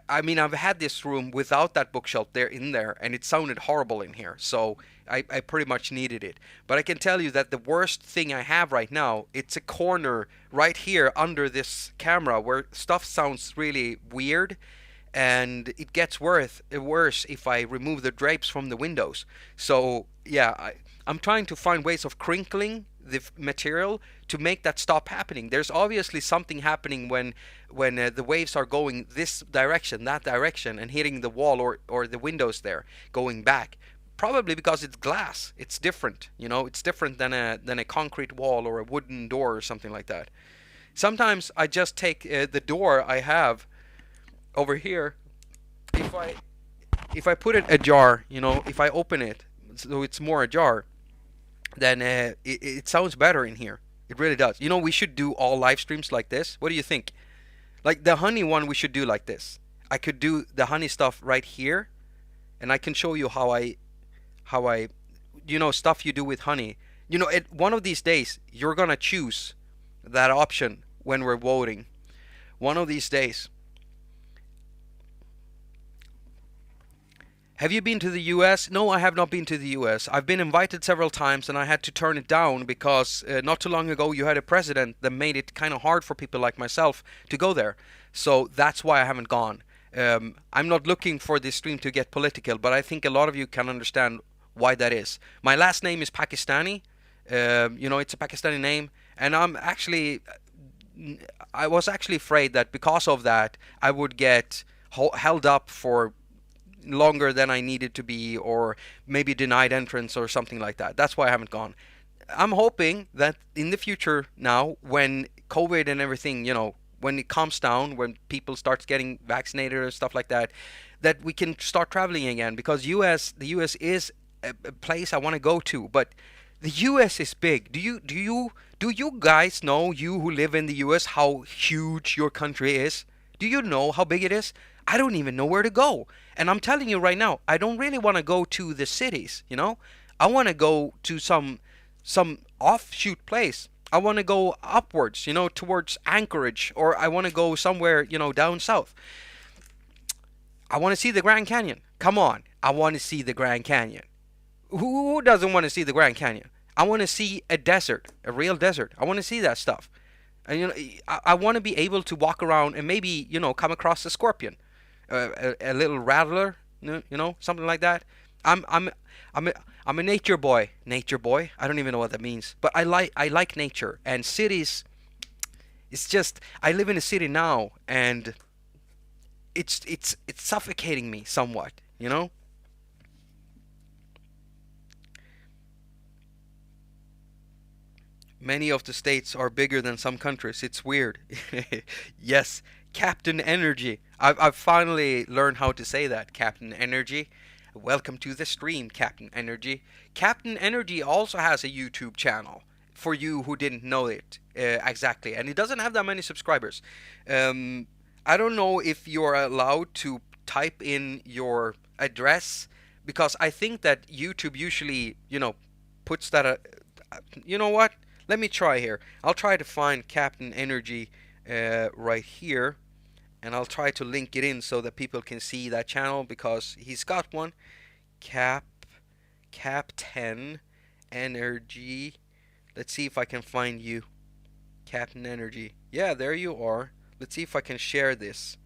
I mean, I've had this room without that bookshelf in there, and it sounded horrible in here. So I pretty much needed it. But I can tell you that the worst thing I have right now, it's a corner right here under this camera where stuff sounds really weird, and it gets worse if I remove the drapes from the windows. So yeah, I'm trying to find ways of crinkling the material to make that stop happening. There's obviously something happening when the waves are going this direction, that direction, and hitting the wall or the windows there, going back. Probably because it's glass. It's different, you know. It's different than a concrete wall or a wooden door or something like that. Sometimes I just take the door I have over here. If I put it ajar, you know, if I open it so it's more ajar, then it sounds better in here. It really does. You know, we should do all live streams like this. What do you think? Like the honey one, we should do like this. I could do the honey stuff right here, and I can show you how I, you know, stuff you do with honey. You know, one of these days, you're gonna choose that option when we're voting. One of these days. Have you been to the US? No, I have not been to the US. I've been invited several times and I had to turn it down because not too long ago you had a president that made it kind of hard for people like myself to go there. So that's why I haven't gone. I'm not looking for this stream to get political, but I think a lot of you can understand why that is. My last name is Pakistani. It's a Pakistani name, and I was actually afraid that because of that, I would get held up for longer than I needed to be, or maybe denied entrance or something like that. That's why I haven't gone. I'm hoping that in the future now, when COVID and everything, when it calms down, when people start getting vaccinated or stuff like that, that we can start traveling again. Because the US is a place I want to go to, but the US is big. Do you guys know, you who live in the US, how huge your country is? Do you know how big it is? I don't even know where to go. And I'm telling you right now, I don't really want to go to the cities, I want to go to some offshoot place. I want to go upwards, towards Anchorage, or I want to go somewhere, down south. I want to see the Grand Canyon. Come on, I want to see the Grand Canyon. Who doesn't want to see the Grand Canyon? I want to see a desert, a real desert. I want to see that stuff. And I want to be able to walk around and maybe, come across a scorpion, a little rattler, something like that. I'm a nature boy. Nature boy. I don't even know what that means, but I like nature. And cities, it's just, I live in a city now, and it's suffocating me somewhat. Many of the states are bigger than some countries. It's weird. Yes, Captain Energy. I've finally learned how to say that, Captain Energy. Welcome to the stream, Captain Energy. Captain Energy also has a YouTube channel, for you who didn't know it exactly. And it doesn't have that many subscribers. I don't know if you're allowed to type in your address, because I think that YouTube usually, puts that... you know what? Let me try here. I'll try to find Captain Energy right here, and I'll try to link it in so that people can see that channel, because he's got one. Captain Energy. Let's see if I can find you. Captain Energy. Yeah, there you are. Let's see if I can share this.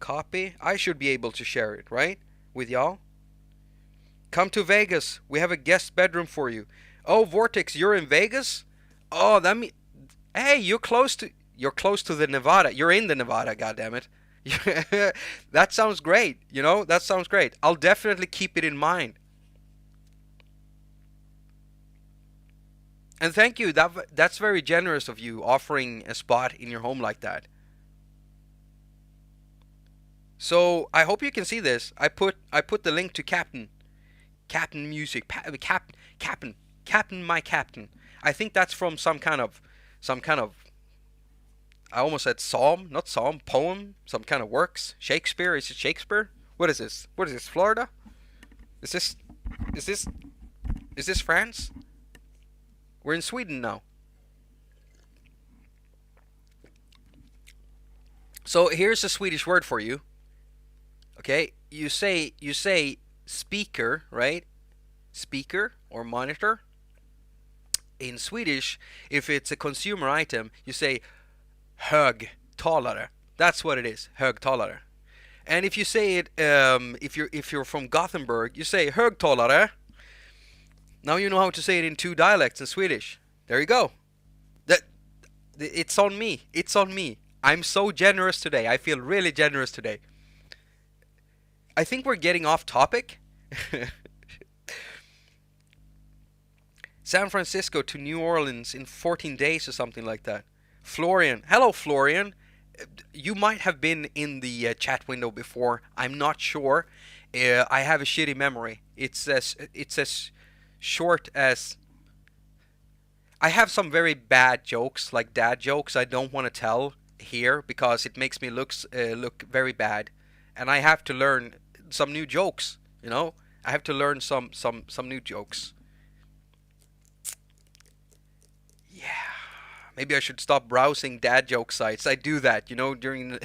Copy. I should be able to share it, right? With y'all. Come to Vegas. We have a guest bedroom for you. Oh, Vortex, you're in Vegas? Oh, that mean, hey, you're close to the Nevada. You're in the Nevada, goddammit. That sounds great. That sounds great. I'll definitely keep it in mind. And thank you. That's very generous of you, offering a spot in your home like that. So I hope you can see this. I put the link to Captain Music. Captain, my Captain. I think that's from some kind of I almost said psalm, not psalm, poem, some kind of works. Shakespeare? Is it Shakespeare? What is this? What is this? Florida? Is this France? We're in Sweden now. So here's a Swedish word for you. Okay, you say speaker, right? Speaker or monitor. In Swedish, if it's a consumer item, you say högtalare. That's what it is, högtalare. And if you say it, if you're from Gothenburg, you say högtalare. Now you know how to say it in two dialects in Swedish. There you go. It's on me. It's on me. I'm so generous today. I feel really generous today. I think we're getting off topic. San Francisco to New Orleans in 14 days or something like that. Florian. Hello, Florian. You might have been in the chat window before. I'm not sure. I have a shitty memory. It's as short as... I have some very bad jokes, like dad jokes, I don't want to tell here because it makes me look very bad. And I have to learn some new jokes, I have to learn some new jokes. Yeah, maybe I should stop browsing dad joke sites. I do that, during the,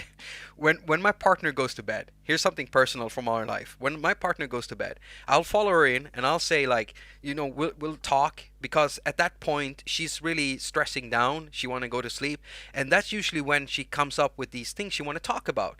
when my partner goes to bed. Here's something personal from our life. When my partner goes to bed, I'll follow her in and I'll say we'll talk, because at that point she's really stressing down. She want to go to sleep, and that's usually when she comes up with these things she want to talk about.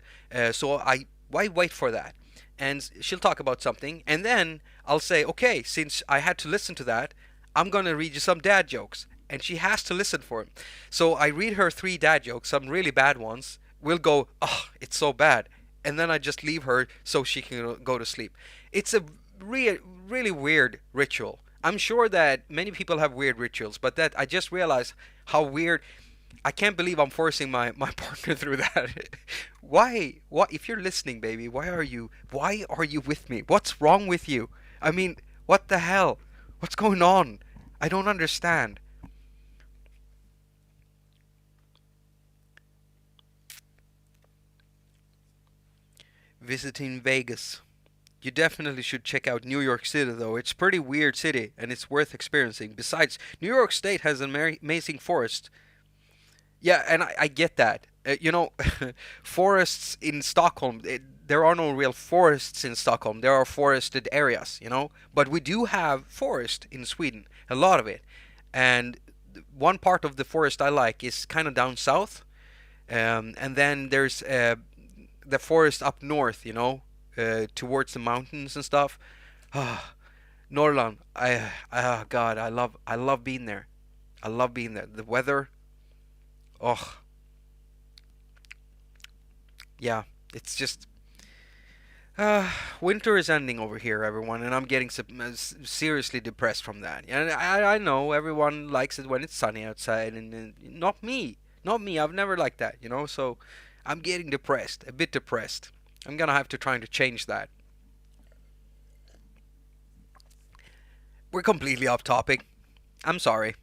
So why wait for that? and she'll talk about something, and then I'll say, okay, since I had to listen to that, I'm gonna read you some dad jokes, and she has to listen for it. So I read her 3 dad jokes, some really bad ones. We'll go, oh, it's so bad, and then I just leave her so she can go to sleep. It's a really weird ritual. I'm sure that many people have weird rituals, but that I just realized how weird. I can't believe I'm forcing my partner through that. Why? What? If you're listening, baby, why are you with me? What's wrong with you? I mean, what the hell? What's going on? I don't understand. Visiting Vegas. You definitely should check out New York City, though. It's a pretty weird city, and it's worth experiencing. Besides, New York State has an amazing forest. Yeah, and I get that. Forests in Stockholm, there are no real forests in Stockholm. There are forested areas, But we do have forest in Sweden, a lot of it. And one part of the forest I like is kind of down south. And then there's the forest up north, towards the mountains and stuff. Ah, Norrland. God, I love being there. I love being there. The weather. Oh, yeah. It's just winter is ending over here, everyone, and I'm getting seriously depressed from that. And I know everyone likes it when it's sunny outside, and not me. Not me. I've never liked that, So I'm getting depressed, a bit depressed. I'm gonna have to try to change that. We're completely off topic. I'm sorry.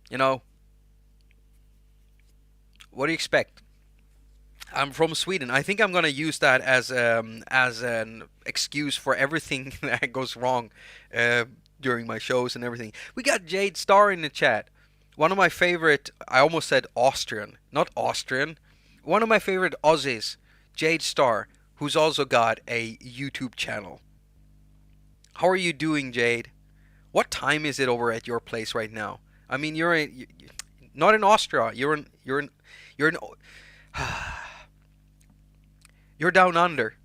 You know, what do you expect? I'm from Sweden. I think I'm gonna use that as an excuse for everything that goes wrong uh, during my shows and everything. We got Jade Star in the chat. One of my favorite. I almost said Austrian, not Austrian. One of my favorite Aussies, Jade Star, who's also got a YouTube channel. How are you doing, Jade? What time is it over at your place right now? I mean, not in Austria. You're in you're down under,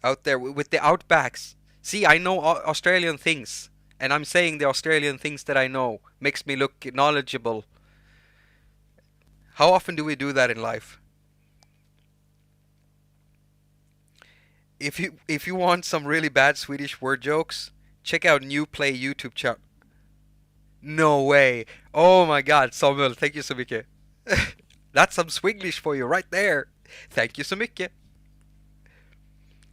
out there with the outbacks. See, I know Australian things, and I'm saying the Australian things that I know makes me look knowledgeable. How often do we do that in life? If you want some really bad Swedish word jokes, check out New Play YouTube channel. No way. Oh my god, Samuel, thank you so mycket. That's some Swiglish for you right there. Thank you so mycket.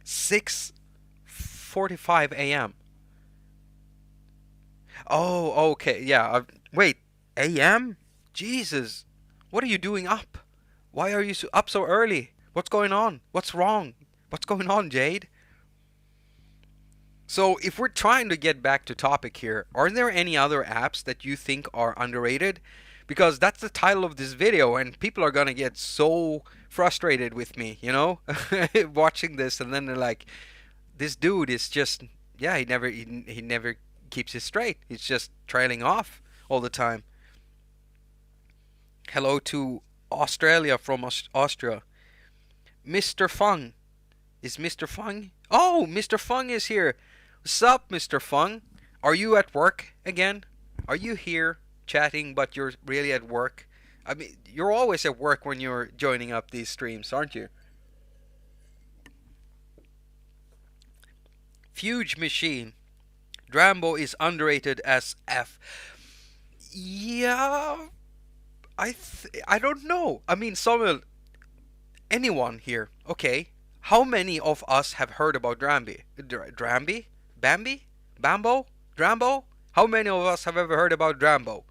6:45 a.m. Oh, okay. Yeah. Wait, a.m.? Jesus. What are you doing up? Why are you up so early? What's going on? What's wrong? What's going on, Jade? So, if we're trying to get back to topic here, are there any other apps that you think are underrated? Because that's the title of this video, and people are gonna get so frustrated with me, watching this, and then they're like, "This dude is just, yeah, he never keeps it straight. He's just trailing off all the time." Hello to Australia from Austria. Mr. Fung. Is Mr. Fung? Oh, Mr. Fung is here. What's up, Mr. Fung? Are you at work again? Are you here chatting, but you're really at work? I mean, you're always at work when you're joining up these streams, aren't you? Fuge Machine. Drambo is underrated as F. Yeah, I don't know. I mean, Samuel, anyone here? Okay, how many of us have heard about Dramby? Bambi? Bambo? Drambo? How many of us have ever heard about Drambo?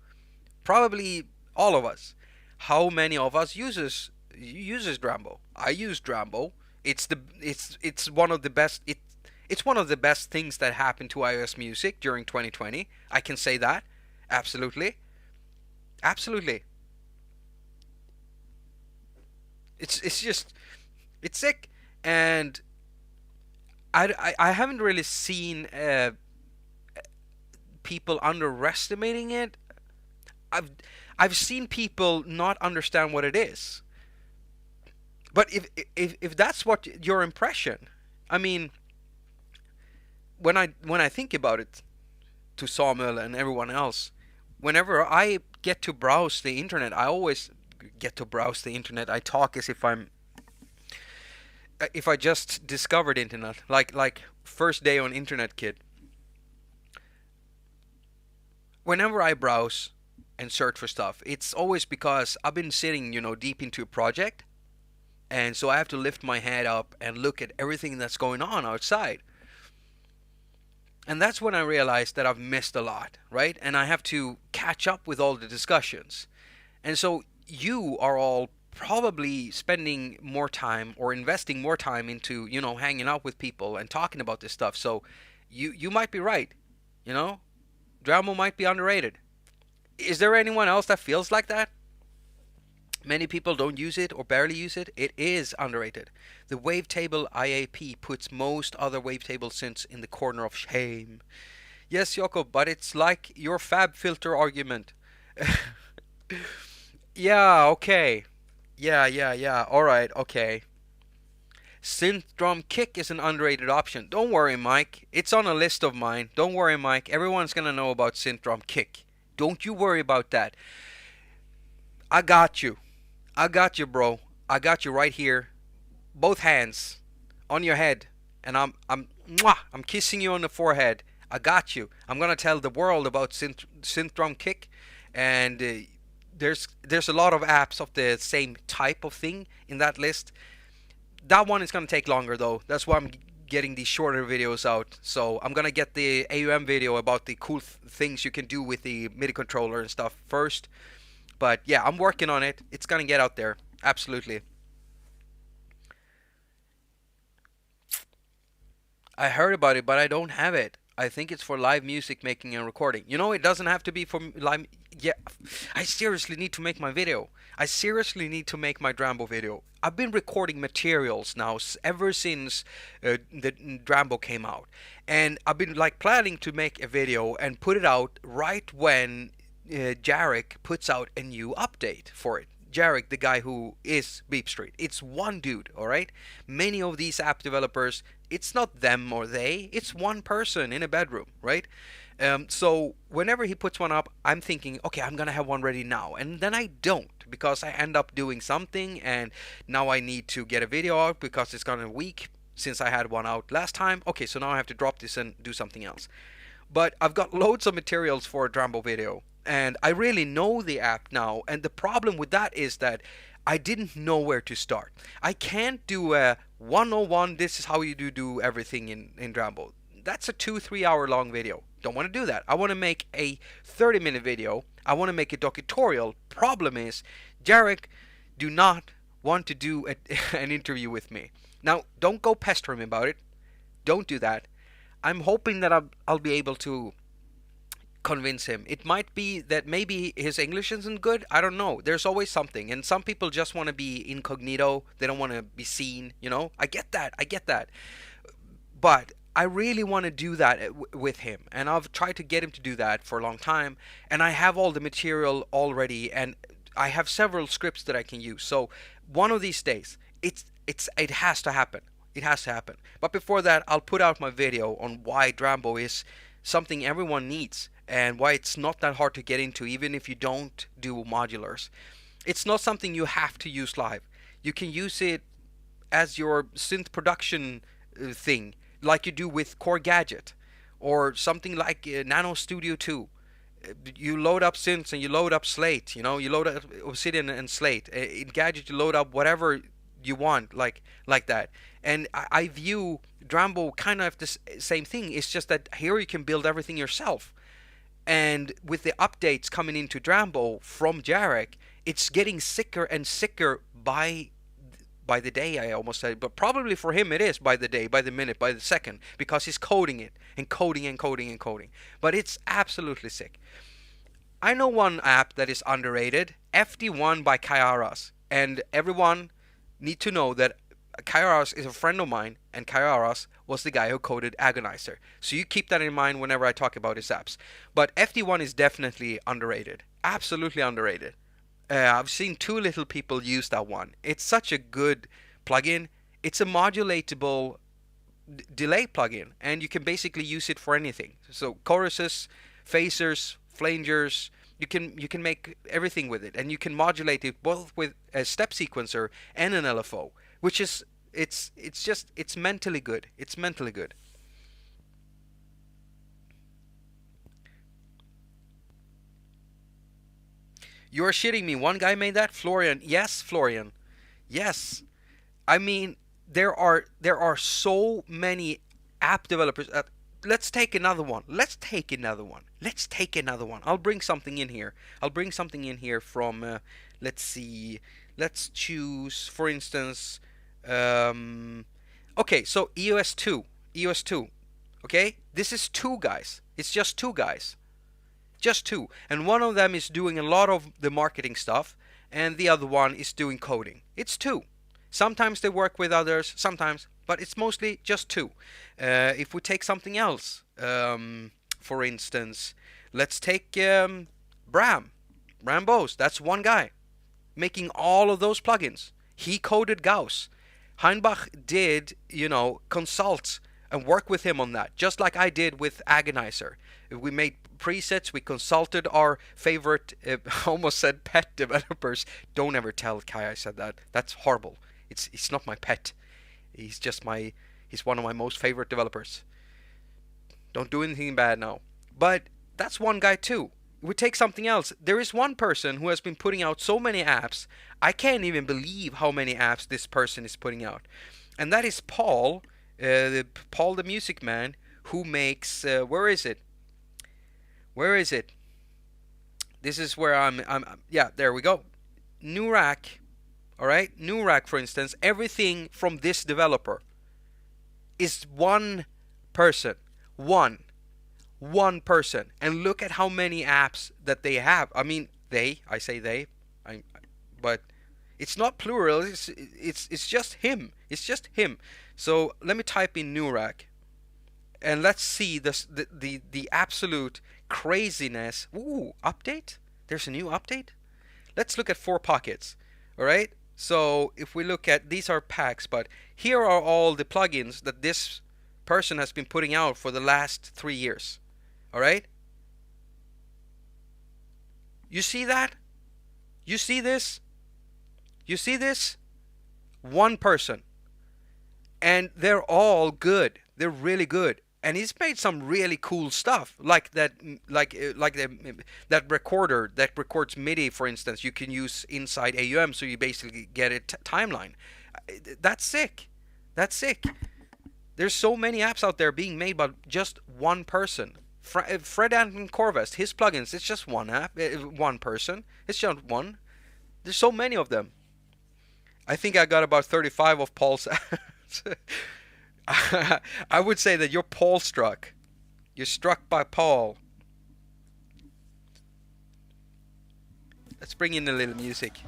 Probably all of us. How many of us uses Drambo? I use Drambo. It's one of the best. It's one of the best things that happened to iOS music during 2020. I can say that. Absolutely. Absolutely. It's just it's sick, and I haven't really seen people underestimating it. I've I've seen people not understand what it is. But if that's what your impression, I mean, when I think about it, to Samuel and everyone else, whenever I get to browse the internet, I always get to browse the internet. I talk as if I just discovered internet, like first day on internet kid. Whenever I browse and search for stuff, it's always because I've been sitting, deep into a project, and so I have to lift my head up and look at everything that's going on outside. And that's when I realized that I've missed a lot, right? And I have to catch up with all the discussions. And so you are all probably spending more time or investing more time into, hanging out with people and talking about this stuff. So you might be right, you know? Drambo might be underrated. Is there anyone else that feels like that? Many people don't use it or barely use it. It is underrated. The wavetable IAP puts most other wavetable synths in the corner of shame. Yes, Jakob, but it's like your FabFilter argument. Yeah, okay. Yeah. Alright, okay. Synth drum kick is an underrated option. Don't worry, Mike. It's on a list of mine. Don't worry, Mike. Everyone's gonna know about synth drum kick. Don't you worry about that. I got you. I got you, bro. I got you right here. Both hands on your head. And I'm kissing you on the forehead. I got you. I'm gonna tell the world about synth drum kick, and there's a lot of apps of the same type of thing in that list. That one is gonna take longer though. That's why I'm getting these shorter videos out. So I'm gonna get the AUM video about the cool things you can do with the MIDI controller and stuff first. But yeah, I'm working on it. It's gonna get out there. Absolutely. I heard about it, but I don't have it. I think it's for live music making and recording. It doesn't have to be for live. Yeah, I seriously need to make my video. I seriously need to make my Drambo video. I've been recording materials now ever since the Drambo came out, and I've been like planning to make a video and put it out right when Jarek puts out a new update for it. Jarek, the guy who is Beep Street. It's one dude, alright? Many of these app developers, it's not them or they, it's one person in a bedroom, right? So whenever he puts one up, I'm thinking, okay, I'm gonna have one ready now. And then I don't, because I end up doing something, and now I need to get a video out because it's gone a week since I had one out last time. Okay, so now I have to drop this and do something else. But I've got loads of materials for a Drambo video, and I really know the app now. And the problem with that is that I didn't know where to start. I can't do a 101, this is how you do everything in Drambo. That's a 2-3 hour long video. Don't want to do that. I want to make a 30-minute video. I want to make a docutorial. Problem is, Jarek do not want to do an interview with me. Now, don't go pester him about it. Don't do that. I'm hoping that I'll be able to convince him. It might be that maybe his English isn't good. I don't know. There's always something. And some people just want to be incognito. They don't want to be seen, I get that. But I really want to do that with him. And I've tried to get him to do that for a long time. And I have all the material already. And I have several scripts that I can use. So one of these days, it has to happen. It has to happen. But before that, I'll put out my video on why Drambo is something everyone needs, and why it's not that hard to get into, even if you don't do modulars. It's not something you have to use live. You can use it as your synth production thing, like you do with Core Gadget, or something like Nano Studio 2. You load up synths and you load up Slate, you load up Obsidian and Slate. In Gadget, you load up whatever you want, like that. And I view Drambo kind of the same thing. It's just that here you can build everything yourself. And with the updates coming into Drambo from Jarek, it's getting sicker and sicker by the day, I almost said. But probably for him it is by the day, by the minute, by the second, because he's coding it and coding and coding and coding. But it's absolutely sick. I know one app that is underrated, FD1 by Kairos. And everyone need to know that Kairos is a friend of mine, and Kairos was the guy who coded Agonizer. So you keep that in mind whenever I talk about his apps. But FD1 is definitely underrated. Absolutely underrated. I've seen too little people use that one. It's such a good plugin. It's a modulatable delay plugin, and you can basically use it for anything. So choruses, phasers, flangers, you can make everything with it, and you can modulate it both with a step sequencer and an LFO, which is it's mentally good. It's mentally good. You're shitting me. One guy made that? Florian. Yes, Florian. Yes. I mean, there are so many app developers. Let's take another one. Let's take another one. Let's take another one. I'll bring something in here. I'll bring something in here from. Let's see. Let's choose, for instance. Okay, so EOS 2. EOS 2. Okay, this is two guys. It's just two guys. Just two. And one of them is doing a lot of the marketing stuff, and the other one is doing coding. It's two. Sometimes they work with others, sometimes, but it's mostly just two. If we take something else, for instance, let's take Brambos. That's one guy making all of those plugins. He coded Gauss. Heinbach did, consult and work with him on that, just like I did with Agonizer. We made presets, we consulted our favorite, almost said pet developers. Don't ever tell Kai I said that. That's horrible. It's not my pet. He's one of my most favorite developers. Don't do anything bad now. But that's one guy too. We take something else. There is one person who has been putting out so many apps. I can't even believe how many apps this person is putting out. And that is Paul, Paul the Music Man, who makes, where is it? Where is it? This is where yeah, there we go. New Rack. All right, New Rack, for instance, everything from this developer is one person. One person. And look at how many apps that they have. I mean, I say they, but it's not plural. It's just him. It's just him. So let me type in New Rack, and let's see the absolute craziness. Ooh, update? There's a new update? Let's look at 4 pockets. All right? So if we look at, these are packs, but here are all the plugins that this person has been putting out for the last 3 years. All right? You see that? You see this? You see this? One person. And they're all good. They're really good. And he's made some really cool stuff, like that recorder that records MIDI, for instance. You can use inside AUM, so you basically get a timeline. That's sick. That's sick. There's so many apps out there being made by just one person. Fred Anton Corvest, his plugins, it's just one app, one person. It's just one. There's so many of them. I think I got about 35 of Paul's apps. I would say that you're Paul struck. You're struck by Paul. Let's bring in a little music.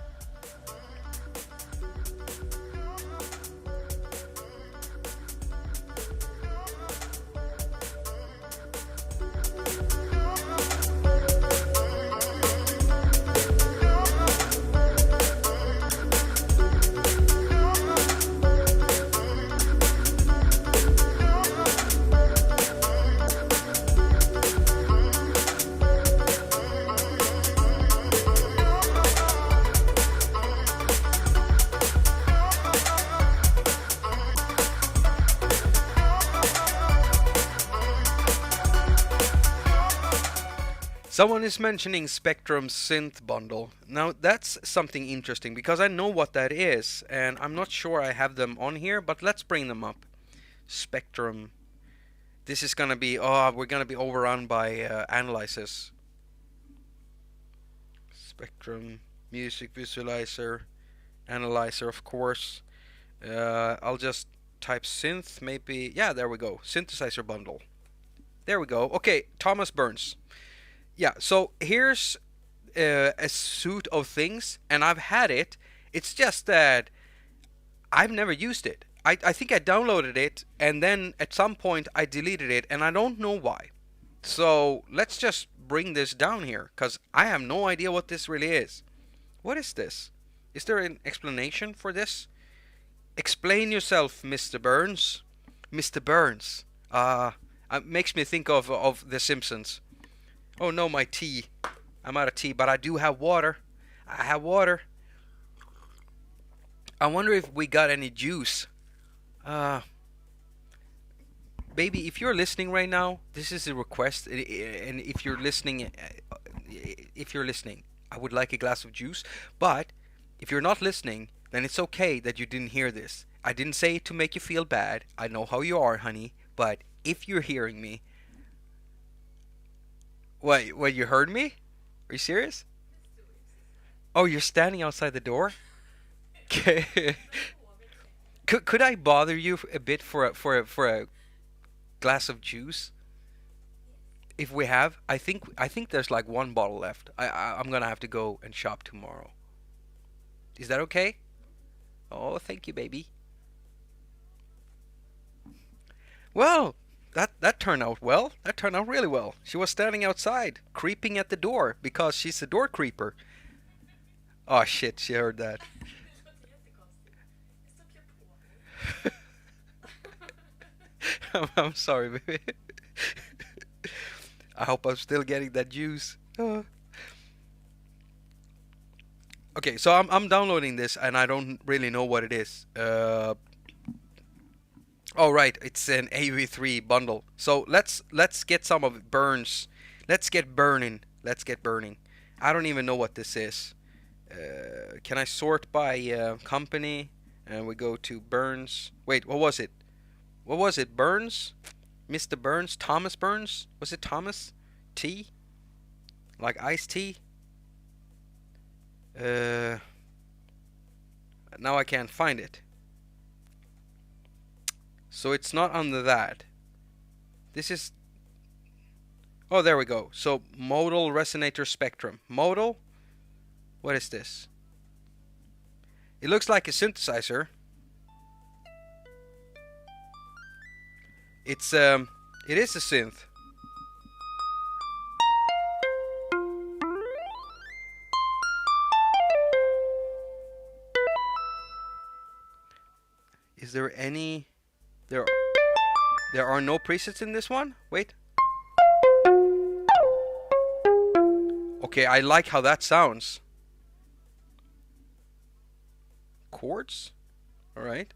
Someone is mentioning Spectrum Synth Bundle. Now that's something interesting because I know what that is, and I'm not sure I have them on here, but let's bring them up. Spectrum. This is gonna be, we're gonna be overrun by analyzers. Spectrum, music visualizer, analyzer, of course. I'll just type synth, maybe. Yeah, there we go. Synthesizer bundle. There we go. Okay, Thomas Burns. Yeah, so here's a suite of things, and I've had it. It's just that I've never used it. I think I downloaded it, and then at some point I deleted it, and I don't know why. So let's just bring this down here, because I have no idea what this really is. What is this? Is there an explanation for this? Explain yourself, Mr. Burns. Mr. Burns. Makes me think of The Simpsons. Oh no, my tea. I'm out of tea, but I do have water. I have water. I wonder if we got any juice. Uh, Baby, if you're listening right now, this is a request, and if you're listening, I would like a glass of juice. But if you're not listening, then it's okay that you didn't hear this. I didn't say it to make you feel bad. I know how you are, honey. But if you're hearing me, what you heard me? Are you serious? Oh, you're standing outside the door? Okay. Could I bother you a bit for a glass of juice? If we have, I think there's like one bottle left. I'm gonna have to go and shop tomorrow. Is that okay? Oh, thank you, baby. Well, that turned out well. That turned out really well. She was standing outside, creeping at the door because she's a door creeper. Oh shit, she heard that. I'm sorry, baby. I hope I'm still getting that juice. Okay, so I'm downloading this and I don't really know what it is. Oh right, it's an AV3 bundle. So let's get some of it burns. Let's get burning. Let's get burning. I don't even know what this is. Can I sort by company? And we go to Burns. Wait, what was it? What was it? Burns? Mr. Burns? Thomas Burns? Was it Thomas? Tea? Like iced tea? Now I can't find it. So it's not under that. This is... Oh, there we go. So modal resonator spectrum. Modal? What is this? It looks like a synthesizer. It is a synth. Is there any... There are no presets in this one? Wait. Okay, I like how that sounds. Chords? Alright.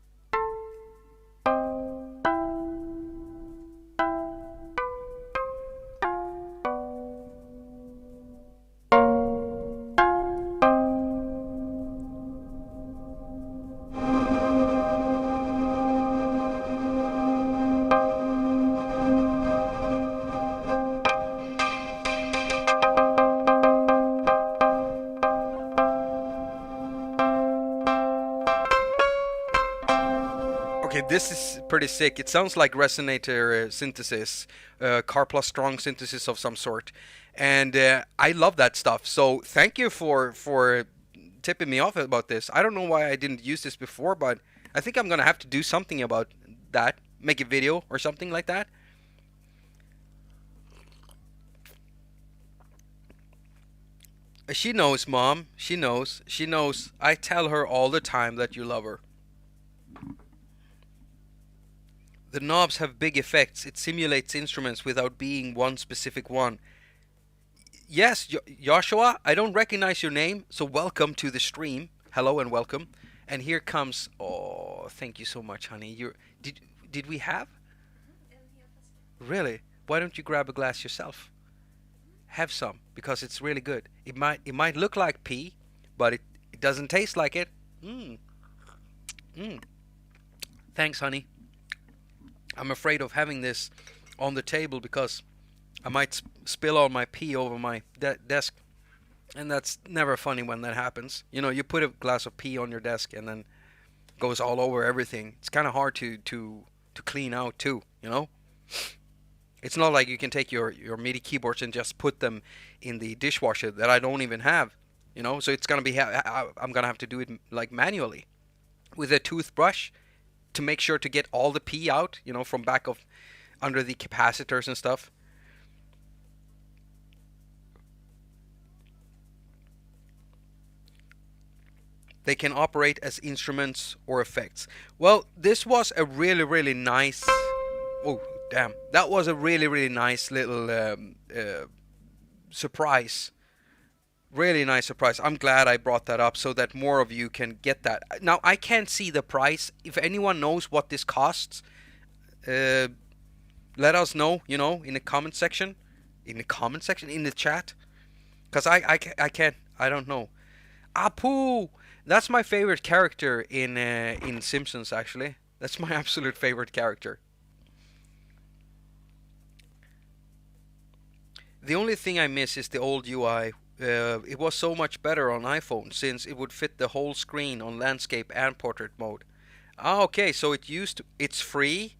Okay, this is pretty sick. It sounds like resonator synthesis, car plus strong synthesis of some sort, and I love that stuff. So thank you for tipping me off about this. I don't know why I didn't use this before, but I think I'm gonna have to do something about that. Make a video or something like that. She knows, Mom. She knows. She knows. I tell her all the time that you love her. The knobs have big effects. It simulates instruments without being one specific one. Yes, Joshua, I don't recognize your name, so welcome to the stream. Hello and welcome. And here comes... Oh, thank you so much, honey. Did we have? Really? Why don't you grab a glass yourself? Have some, because it's really good. It might look like pee, but it doesn't taste like it. Mmm. Mmm. Thanks, honey. I'm afraid of having this on the table because I might spill all my pee over my desk. And that's never funny when that happens. You know, you put a glass of pee on your desk and then it goes all over everything. It's kind of hard to clean out too, you know? It's not like you can take your MIDI keyboards and just put them in the dishwasher that I don't even have, you know? So it's going to be, I'm going to have to do it like manually with a toothbrush to make sure to get all the pee out, you know, from back of under the capacitors and stuff. They can operate as instruments or effects. Well, this was a really, really nice Oh, damn. That was a really, really nice little surprise. Really nice surprise. I'm glad I brought that up so that more of you can get that. Now, I can't see the price. If anyone knows what this costs, uh, let us know, in the comment section. In the comment section? In the chat? Because I can't. I don't know. Apu! That's my favorite character in Simpsons, actually. That's my absolute favorite character. The only thing I miss is the old UI. It was so much better on iPhone since it would fit the whole screen on landscape and portrait mode. Ah, okay, so it's free.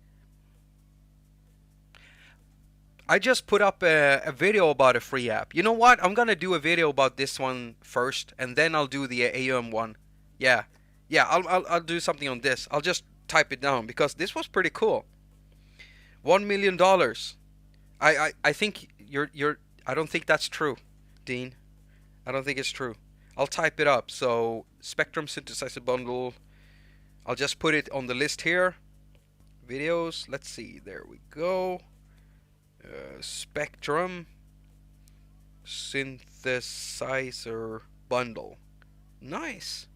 I just put up a video about a free app. You know what? I'm gonna do a video about this one first, and then I'll do the AUM one. Yeah, yeah. I'll do something on this. I'll just type it down because this was pretty cool. $1 million. I think you're. I don't think that's true, Dean. I don't think it's true. I'll type it up. So Spectrum synthesizer bundle. I'll just put it on the list here. Videos. Let's see. There we go. Spectrum synthesizer bundle. Nice.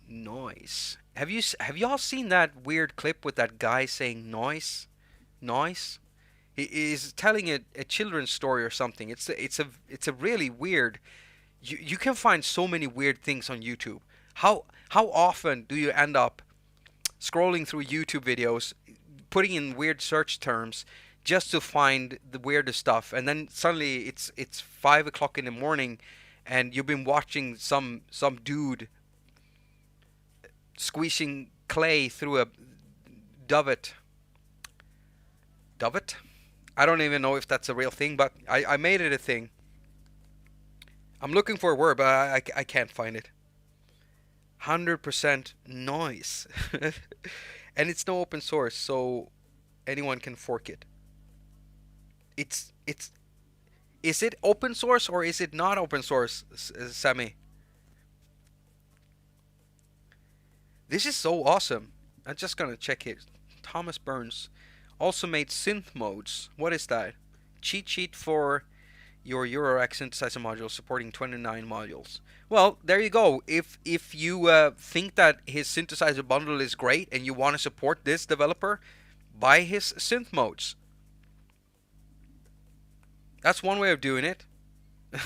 Noise. Have y'all seen that weird clip with that guy saying noise? Noise? He is telling a children's story or something. It's a really weird. You can find so many weird things on YouTube. How often do you end up scrolling through YouTube videos, putting in weird search terms just to find the weirdest stuff, and then suddenly it's 5 o'clock in the morning, and you've been watching some dude squeezing clay through a dovet. Dovet? I don't even know if that's a real thing, but I made it a thing. I'm looking for a word, but I can't find it. 100% noise. And it's no open source, so anyone can fork it. It's is it open source or is it not open source, Sammy? This is so awesome. I'm just gonna check it. Thomas Burns also made synth modes. What is that? Cheat sheet for your Eurorack synthesizer module supporting 29 modules. Well, there you go. If you think that his synthesizer bundle is great and you want to support this developer, buy his synth modes. That's one way of doing it.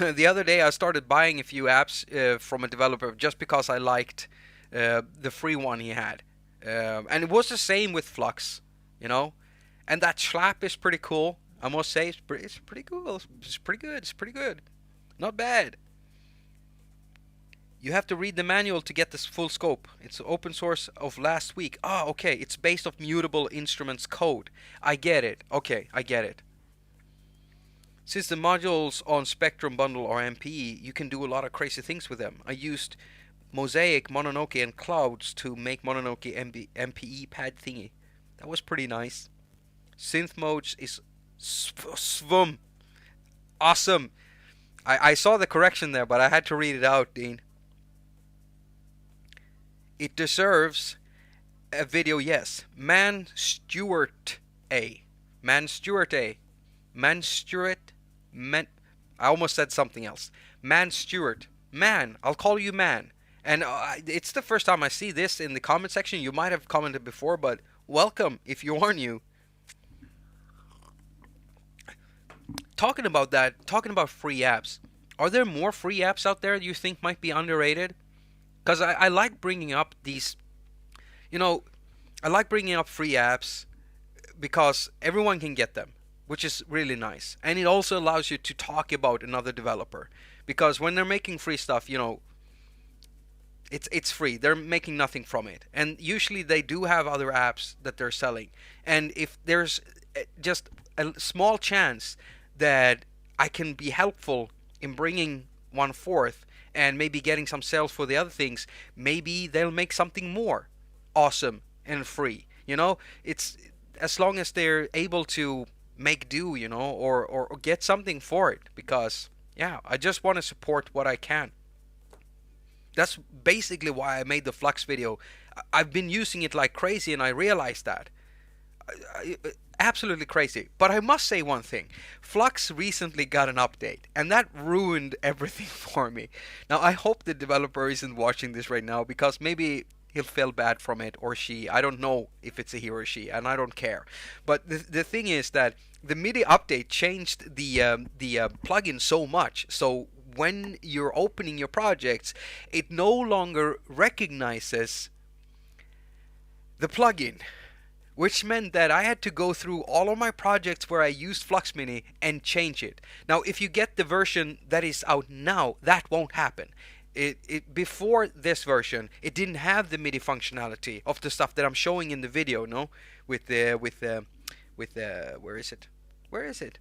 The other day I started buying a few apps from a developer just because I liked the free one he had. And it was the same with Flux, And that slap is pretty cool. I must say, it's pretty cool. It's pretty good. It's pretty good. Not bad. You have to read the manual to get this full scope. It's open source of last week. Ah, okay. It's based off mutable instruments code. I get it. Okay, I get it. Since the modules on Spectrum Bundle are MPE, you can do a lot of crazy things with them. I used Mosaic, Mononoke, and Clouds to make Mononoke MPE pad thingy. That was pretty nice. Synth modes is swum. Awesome. I saw the correction there, but I had to read it out, Dean. It deserves a video, yes. Man Stewart A. Man Stewart A. Man Stewart. Man. I almost said something else. Man Stewart. Man. I'll call you man. And it's the first time I see this in the comment section. You might have commented before, but welcome if you are new. Talking about that, talking about free apps, are there more free apps out there you think might be underrated? Because I like bringing up these, I like bringing up free apps because everyone can get them, which is really nice. And it also allows you to talk about another developer. Because when they're making free stuff, it's free. They're making nothing from it. And usually they do have other apps that they're selling. And if there's just a small chance that I can be helpful in bringing one forth and maybe getting some sales for the other things, maybe they'll make something more awesome and free. It's as long as they're able to make do, or get something for it, because I just want to support what I can. That's basically why I made the Flux video. I've been using it like crazy, and I realized that Absolutely crazy. But I must say one thing. Flux recently got an update, and that ruined everything for me. Now, I hope the developer isn't watching this right now, because maybe he'll feel bad from it, or she. I don't know if it's a he or she, and I don't care. But the thing is that the MIDI update changed the plugin so much. So when you're opening your projects, it no longer recognizes the plugin, which meant that I had to go through all of my projects where I used Flux Mini and change it. Now, if you get the version that is out now, that won't happen. Before this version, it didn't have the MIDI functionality of the stuff that I'm showing in the video, no? With the where is it? Where is it?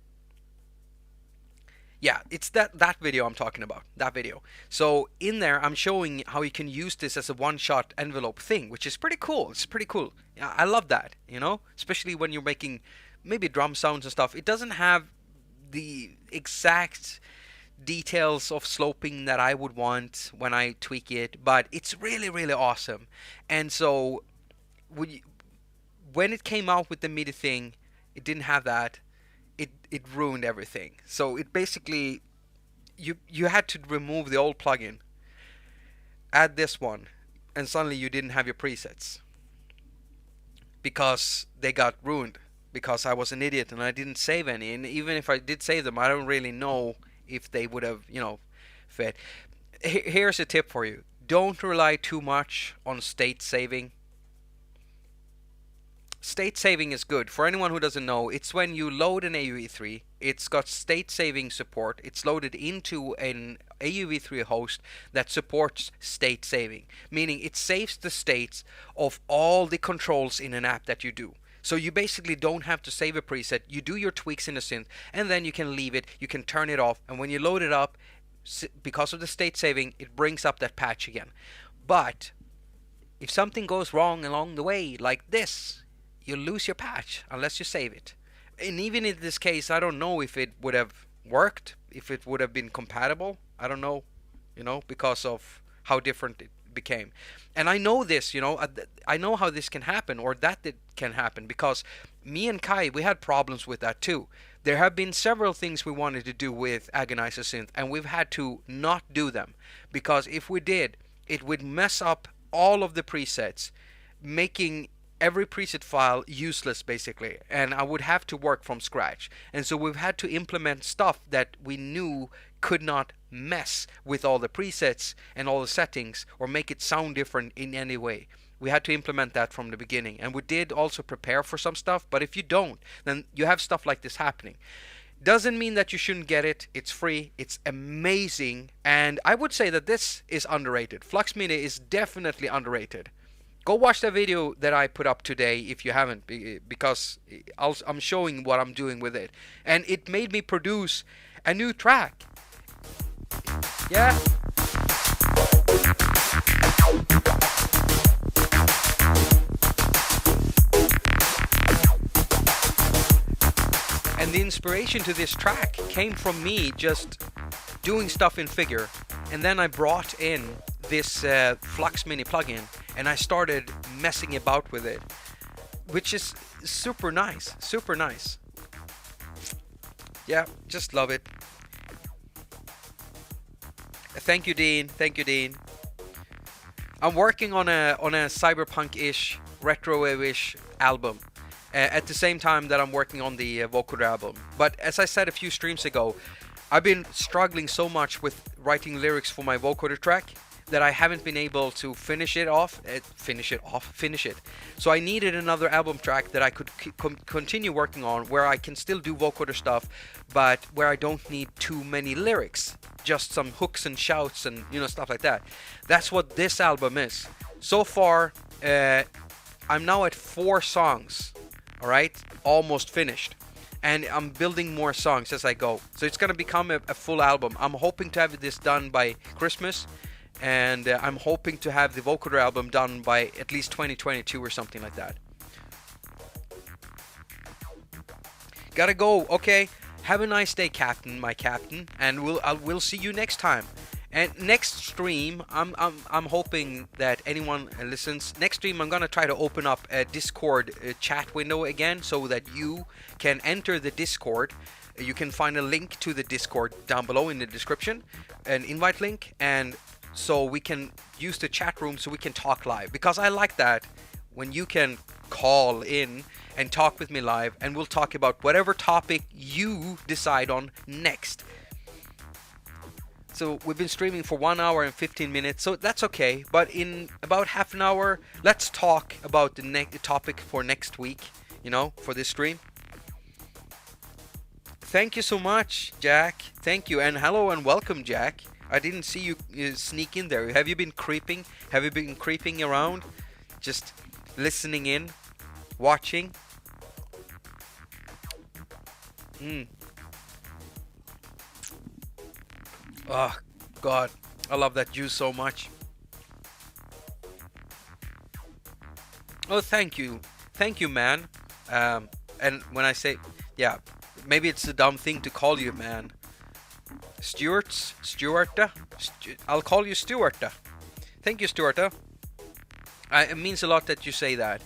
Yeah, it's that video I'm talking about, that video. So in there, I'm showing how you can use this as a one-shot envelope thing, which is pretty cool. It's pretty cool. Yeah, I love that, you know, especially when you're making maybe drum sounds and stuff. It doesn't have the exact details of sloping that I would want when I tweak it, but it's really, really awesome. And so when it came out with the MIDI thing, it didn't have that. It ruined everything. So it basically, you had to remove the old plugin, add this one, and suddenly you didn't have your presets because they got ruined, because I was an idiot and I didn't save any. And even if I did save them, I don't really know if they would have, you know, fit. Here's a tip for you. Don't rely too much on state saving. State saving is good. For anyone who doesn't know, it's when you load an AUV3, it's got state saving support. It's loaded into an AUV3 host that supports state saving, meaning it saves the states of all the controls in an app that you do. So you basically don't have to save a preset. You do your tweaks in the synth, and then you can leave it, you can turn it off, and when you load it up, because of the state saving, it brings up that patch again. But if something goes wrong along the way, like this, you lose your patch unless you save it. And even in this case, I don't know if it would have worked, if it would have been compatible. I don't know, you know, because of how different it became. And I know this, you know, I know how this can happen, or that it can happen, because me and Kai, we had problems with that too. There have been several things we wanted to do with Agonizer Synth, and we've had to not do them, because if we did, it would mess up all of the presets, making every preset file useless basically, and I would have to work from scratch. And so we've had to implement stuff that we knew could not mess with all the presets and all the settings or make it sound different in any way. We had to implement that from the beginning, and we did also prepare for some stuff, but if you don't, then you have stuff like this happening. Doesn't mean that you shouldn't get it. It's free, it's amazing, and I would say that this is underrated. Flux Mini is definitely underrated. Go watch the video that I put up today if you haven't, because I'm showing what I'm doing with it. And it made me produce a new track. Yeah. And the inspiration to this track came from me just doing stuff in Figure. And then I brought in this Flux Mini plugin, and I started messing about with it, which is super nice, super nice. Yeah, just love it. Thank you, Dean. Thank you, Dean. I'm working on a cyberpunk-ish, retro-ish album at the same time that I'm working on the vocoder album. But as I said a few streams ago, I've been struggling so much with writing lyrics for my vocoder track that I haven't been able to finish it. So I needed another album track that I could continue working on, where I can still do vocoder stuff, but where I don't need too many lyrics, just some hooks and shouts and, you know, stuff like that. That's what this album is. So far, I'm now at 4 songs, all right, almost finished. And I'm building more songs as I go. So it's going to become a full album. I'm hoping to have this done by Christmas. And I'm hoping to have the vocoder album done by at least 2022 or something like that. Gotta go. Okay. Have a nice day, Captain, my captain. And we'll see you next time. And next stream, I'm hoping that anyone listens. Next stream, I'm gonna try to open up a Discord chat window again, so that you can enter the Discord. You can find a link to the Discord down below in the description, an invite link, and so we can use the chat room so we can talk live. Because I like that when you can call in and talk with me live, and we'll talk about whatever topic you decide on next. So we've been streaming for 1 hour and 15 minutes, so that's okay. But in about half an hour, let's talk about the topic for next week, you know, for this stream. Thank you so much, Jack. Thank you, and hello and welcome, Jack. I didn't see you sneak in there. Have you been creeping? Have you been creeping around? Just listening in? Watching? Oh, God. I love that juice so much. Oh, thank you. Thank you, man. And when I say, yeah, maybe it's a dumb thing to call you, man. Stuarta? I'll call you Stuarta. Thank you, Stuarta. It means a lot that you say that.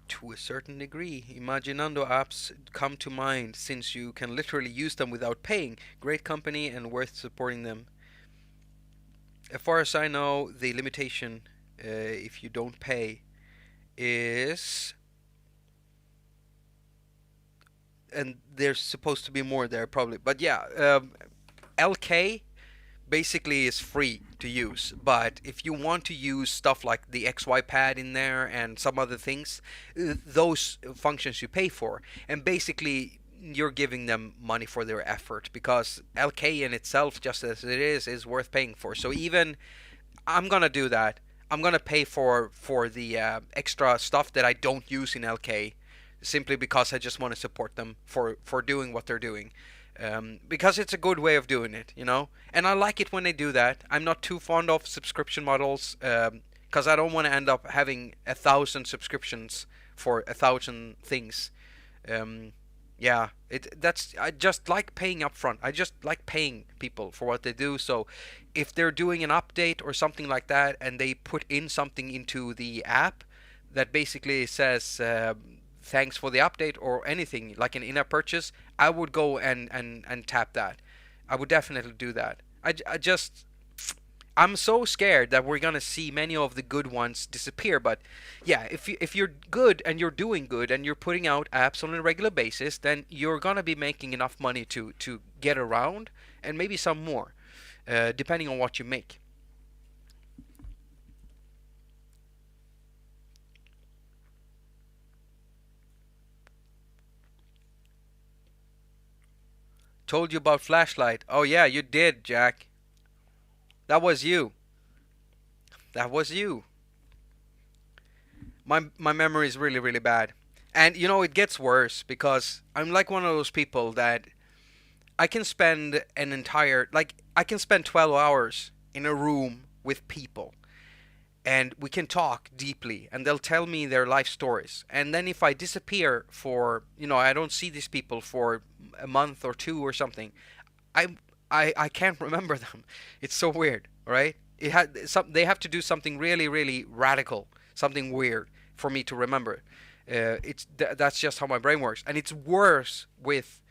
To a certain degree, Imaginando apps come to mind since you can literally use them without paying. Great company and worth supporting them. As far as I know, the limitation, if you don't pay, is... And there's supposed to be more there, probably. But yeah, LK basically is free to use, but if you want to use stuff like the XY pad in there and some other things, those functions you pay for, and basically you're giving them money for their effort, because LK in itself, just as it is worth paying for. So even I'm gonna do that. I'm gonna pay for the extra stuff that I don't use in LK, simply because I just want to support them for doing what they're doing. Because it's a good way of doing it, you know? And I like it when they do that. I'm not too fond of subscription models, because I don't want to end up having 1,000 subscriptions for 1,000 things. Yeah, I just like paying upfront. I just like paying people for what they do. So if they're doing an update or something like that, and they put in something into the app that basically says... thanks for the update, or anything like an in-app purchase, I would go and tap that. I would definitely do that. I'm so scared that we're gonna see many of the good ones disappear. But yeah, if you're good and you're doing good and you're putting out apps on a regular basis, then you're gonna be making enough money to get around, and maybe some more, depending on what you make. Told you about flashlight. Oh yeah, you did, Jack. That was you. That was you. My memory is really, really bad. And you know, it gets worse, because I'm like one of those people that I can spend I can spend 12 hours in a room with people, and we can talk deeply, and they'll tell me their life stories. And then if I disappear for, I don't see these people for a month or two or something, I I can't remember them. It's so weird, right? They have to do something really, really radical, something weird for me to remember. That's just how my brain works, and it's worse with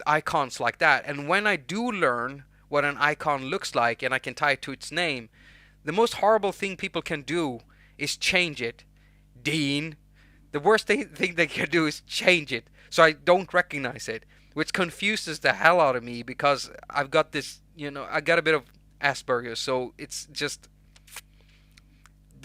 icons like that. And when I do learn what an icon looks like and I can tie it to its name, the most horrible thing people can do is change it. Dean. The worst thing they can do is change it so I don't recognize it, which confuses the hell out of me, because I've got this, I got a bit of Asperger's, so it's just,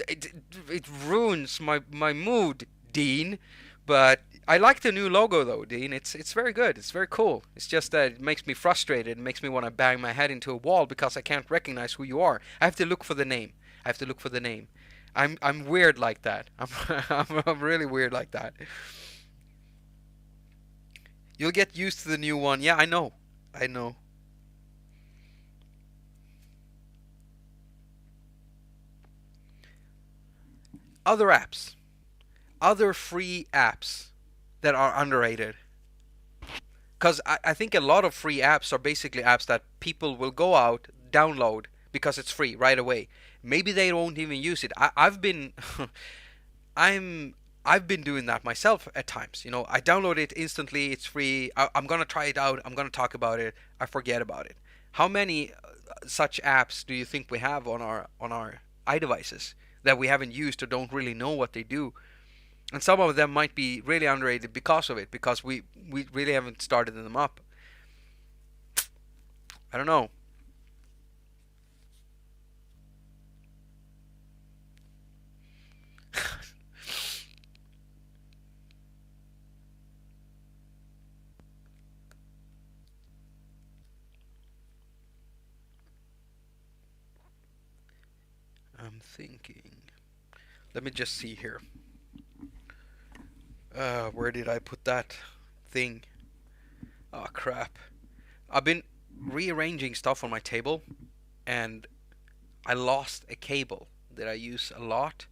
it ruins my mood, Dean. But I like the new logo though, Dean. It's very good. It's very cool. It's just that it makes me frustrated. It makes me want to bang my head into a wall because I can't recognize who you are. I have to look for the name. I have to look for the name. I'm weird like that. I'm really weird like that. You'll get used to the new one. Yeah, I know. I know. Other apps. other free apps that are underrated. Because I think a lot of free apps are basically apps that people will go out, download because it's free right away. Maybe they won't even use it. I've been I'm I've been doing that myself at times. I download it instantly. It's free. I'm gonna try it out. I'm gonna talk about it. I forget about it. How many such apps do you think we have on our iDevices that we haven't used or don't really know what they do? And some of them might be really underrated because of it, because we really haven't started them up. I don't know. I'm thinking. Let me just see here. Where did I put that thing? Oh crap. I've been rearranging stuff on my table, and I lost a cable that I use a lot,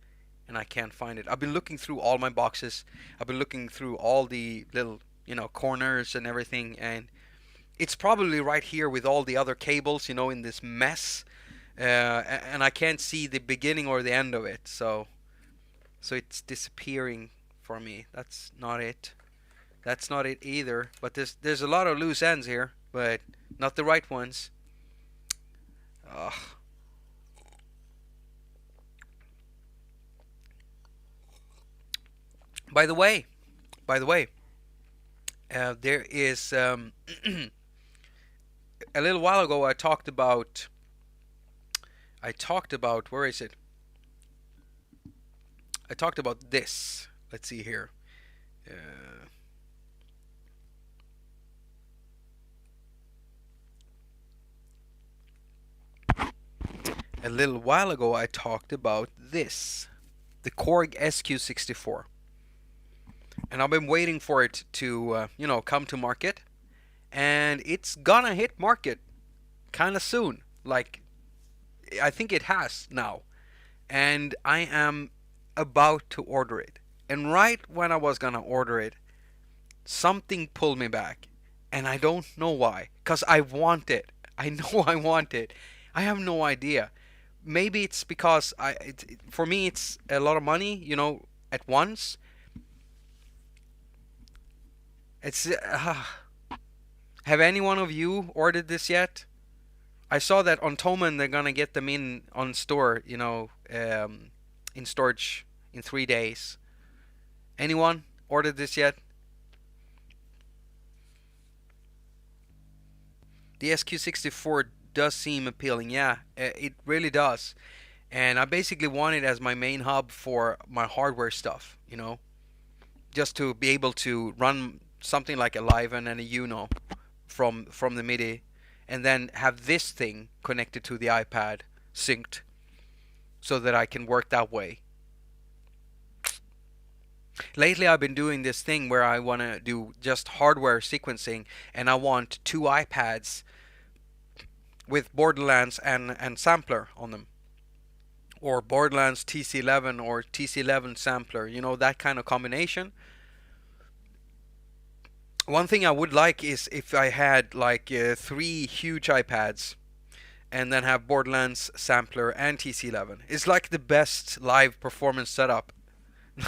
and I can't find it. I've been looking through all my boxes. I've been looking through all the little, corners and everything, and it's probably right here with all the other cables, in this mess. And I can't see the beginning or the end of it, so it's disappearing for me. That's not it. That's not it either. But there's a lot of loose ends here, but not the right ones. Ugh. By the way, there is a little while ago I talked about where is it? I talked about this. Let's see here. Uh, a little while ago I talked about this, the Korg SQ64, and I've been waiting for it to come to market, and it's gonna hit market kind of soon. Like, I think it has now, and I am about to order it. And right when I was gonna order it, something pulled me back, and I don't know why. Cause I want it. I know I want it. I have no idea. Maybe it's because for me it's a lot of money, at once. It's have any one of you ordered this yet? I saw that on Toman they're gonna get them in on store, in storage in 3 days. Anyone ordered this yet? The SQ64 does seem appealing, yeah, it really does. And I basically want it as my main hub for my hardware stuff, just to be able to run something like a Live and a Uno from the MIDI, and then have this thing connected to the iPad synced so that I can work that way. Lately I've been doing this thing where I want to do just hardware sequencing, and I want two iPads with Borderlands and sampler on them, or Borderlands TC11 or TC11 sampler, that kind of combination. One thing I would like is if I had like three huge iPads and then have Borderlands sampler and TC11. It's like the best live performance setup.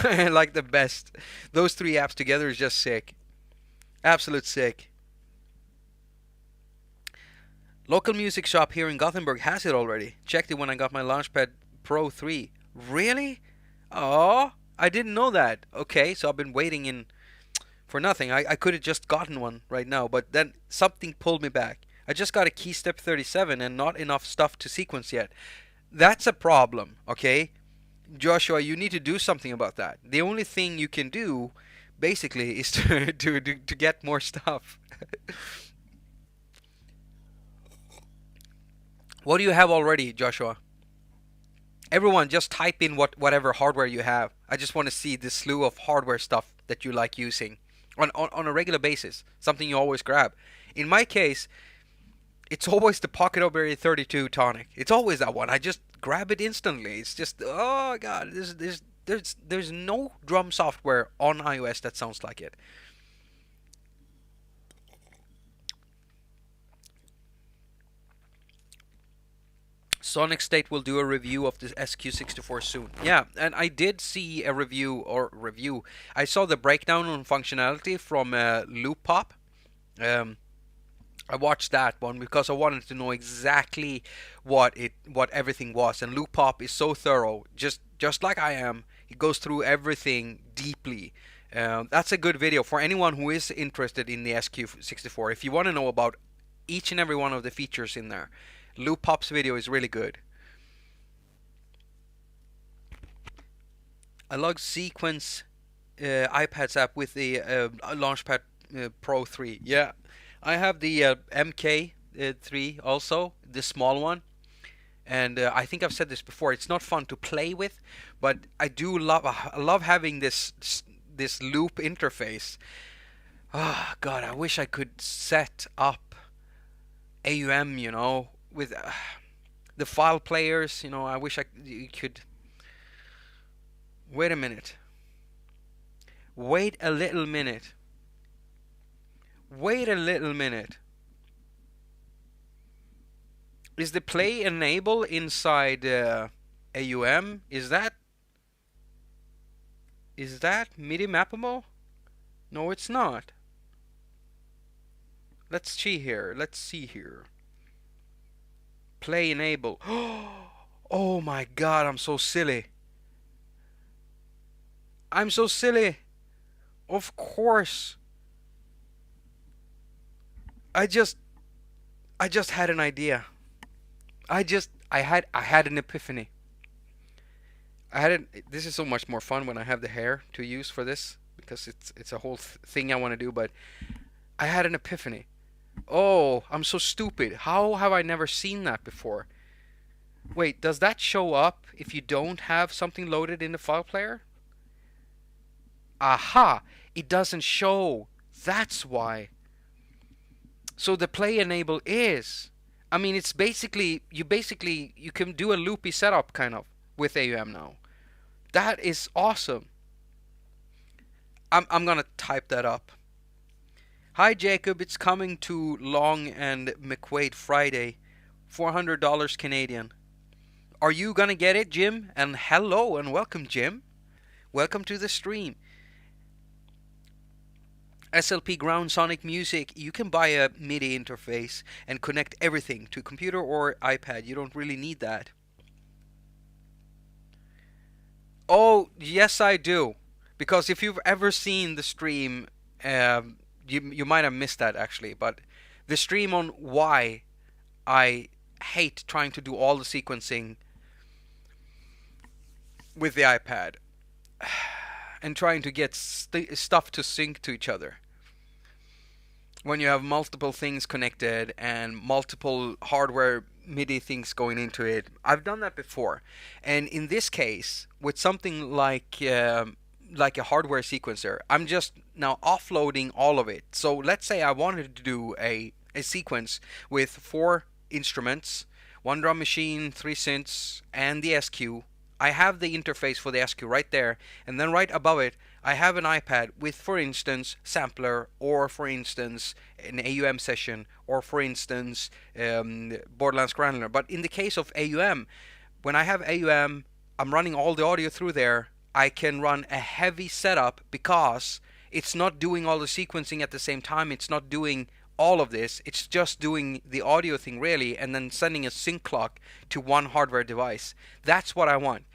Like the best. Those three apps together is just sick. Absolute sick. Local music shop here in Gothenburg has it already. Checked it when I got my Launchpad Pro 3. Really? Oh, I didn't know that. Okay, so I've been waiting in for nothing. I could have just gotten one right now, but then something pulled me back. I just got a Keystep 37 and not enough stuff to sequence yet. That's a problem, okay? Joshua, you need to do something about that. The only thing you can do, basically, is to get more stuff. What do you have already, Joshua? Everyone, just type in whatever hardware you have. I just want to see the slew of hardware stuff that you like using on a regular basis. Something you always grab. In my case, it's always the Pocket Operator 32 Tonic. It's always that one. I just grab it instantly. It's just, oh god, there's no drum software on iOS that sounds like it. Sonic State will do a review of this SQ64 soon. Yeah, and I did see a review. I saw the breakdown on functionality from Loop Pop. Um, I watched that one because I wanted to know exactly what everything was. And Loop Pop is so thorough, just like I am. He goes through everything deeply. That's a good video for anyone who is interested in the SQ64. If you want to know about each and every one of the features in there, Loop Pop's video is really good. I log Sequence iPads app with the Launchpad Pro 3. Yeah, I have the MK3 also, the small one. And I think I've said this before. It's not fun to play with, but I love having this loop interface. Oh God, I wish I could set up AUM, with the file players. I wish you could. Wait a minute. Wait a little minute. Wait a little minute. Is the play enable inside AUM? Is that MIDI mappable? No, it's not. Let's see here. Play enable. Oh my God, I'm so silly. I'm so silly. Of course. I just had an idea. I had an epiphany. This is so much more fun when I have the hair to use for this, because it's a whole thing I want to do, but I had an epiphany. Oh, I'm so stupid. How have I never seen that before? Wait, does that show up if you don't have something loaded in the file player? Aha! It doesn't show. That's why. So the play enable is, I mean, it's basically you can do a loopy setup kind of with AUM now. That is awesome. I'm gonna type that up. Hi Jacob, it's coming to Long and McQuaid Friday, $400 Canadian. Are you gonna get it, Jim? And hello and welcome, Jim. Welcome to the stream. SLP Ground Sonic Music, you can buy a MIDI interface and connect everything to computer or iPad. You don't really need that. Oh, yes I do. Because if you've ever seen the stream, you might have missed that actually, but the stream on why I hate trying to do all the sequencing with the iPad and trying to get stuff to sync to each other. When you have multiple things connected and multiple hardware MIDI things going into it. I've done that before. And in this case, with something like a hardware sequencer, I'm just now offloading all of it. So let's say I wanted to do a sequence with 4 instruments, 1 drum machine, 3 synths, and the SQ. I have the interface for the SQ right there, and then right above it I have an iPad with, for instance, sampler, or for instance an AUM session, or for instance Borderlands Granular. But in the case of AUM, when I have AUM, I'm running all the audio through there. I can run a heavy setup because it's not doing all the sequencing at the same time. It's not doing all of this. It's just doing the audio thing really, and then sending a sync clock to one hardware device. That's what I want.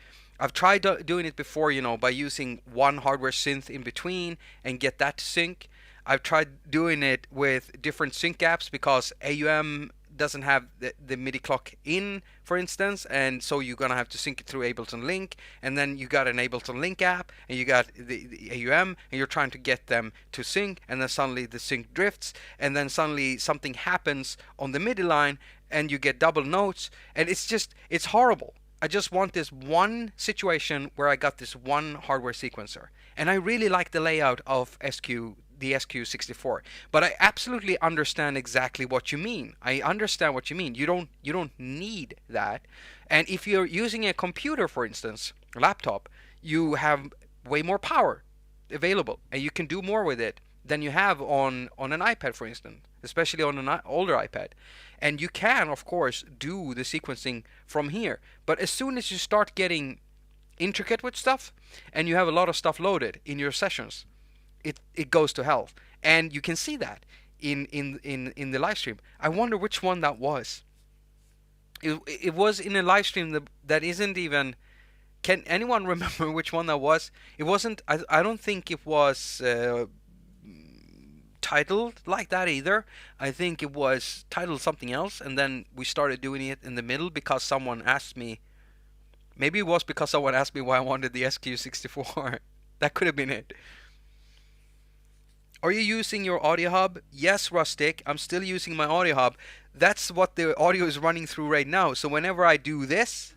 I've tried doing it before, by using one hardware synth in between and get that to sync. I've tried doing it with different sync apps because AUM doesn't have the MIDI clock in, for instance, and so you're gonna have to sync it through Ableton Link, and then you got an Ableton Link app, and you got the AUM, and you're trying to get them to sync, and then suddenly the sync drifts, and then suddenly something happens on the MIDI line, and you get double notes, and it's horrible. I just want this one situation where I got this one hardware sequencer. And I really like the layout of the SQ64. But I absolutely understand exactly what you mean. I understand what you mean. You don't need that. And if you're using a computer, for instance, a laptop, you have way more power available, and you can do more with it than you have on an iPad, for instance, especially on an older iPad. And you can, of course, do the sequencing from here. But as soon as you start getting intricate with stuff, and you have a lot of stuff loaded in your sessions, it goes to hell. And you can see that in the live stream. I wonder which one that was. It was in a live stream that isn't even. Can anyone remember which one that was? It wasn't. I don't think it was titled like that either. I think it was titled something else, and then we started doing it in the middle because someone asked me. Maybe it was because someone asked me why I wanted the SQ64. That could have been it. Are you using your audio hub? Yes, Rustic. I'm still using my audio hub. That's what the audio is running through right now. So whenever I do this,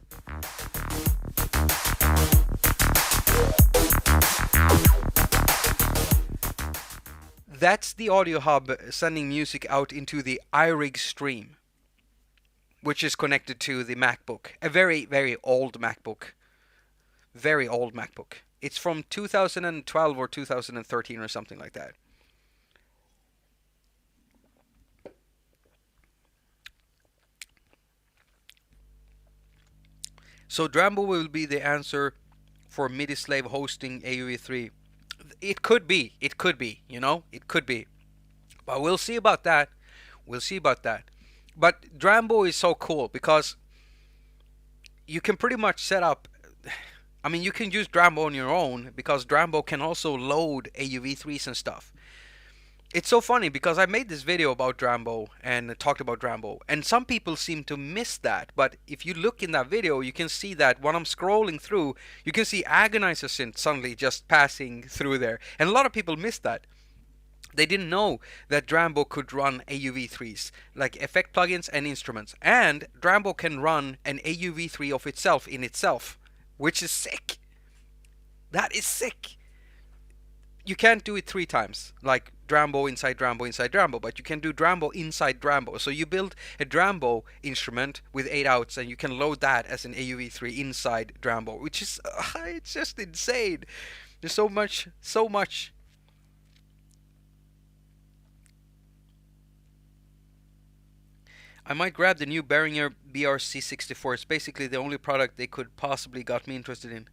that's the audio hub sending music out into the iRig stream, which is connected to the MacBook. A very, very old MacBook. Very old MacBook. It's from 2012 or 2013 or something like that. So Drambo will be the answer for MIDI slave hosting AUV3. It could be, you know, it could be. But we'll see about that. We'll see about that. But Drambo is so cool because you can pretty much set up. I mean, you can use Drambo on your own because Drambo can also load AUV3s and stuff. It's so funny because I made this video about Drambo and talked about Drambo, and some people seem to miss that. But if you look in that video, you can see that when I'm scrolling through, you can see Agonizer synth suddenly just passing through there. And a lot of people miss that. They didn't know that Drambo could run AUV3s, like effect plugins and instruments. And Drambo can run an AUV3 of itself in itself, which is sick. That is sick. You can't do it 3 times, like Drambo inside Drambo inside Drambo, but you can do Drambo inside Drambo. So you build a Drambo instrument with 8 outs, and you can load that as an AUV3 inside Drambo, which is it's just insane. There's so much, so much. I might grab the new Behringer BRC64. It's basically the only product they could possibly got me interested in.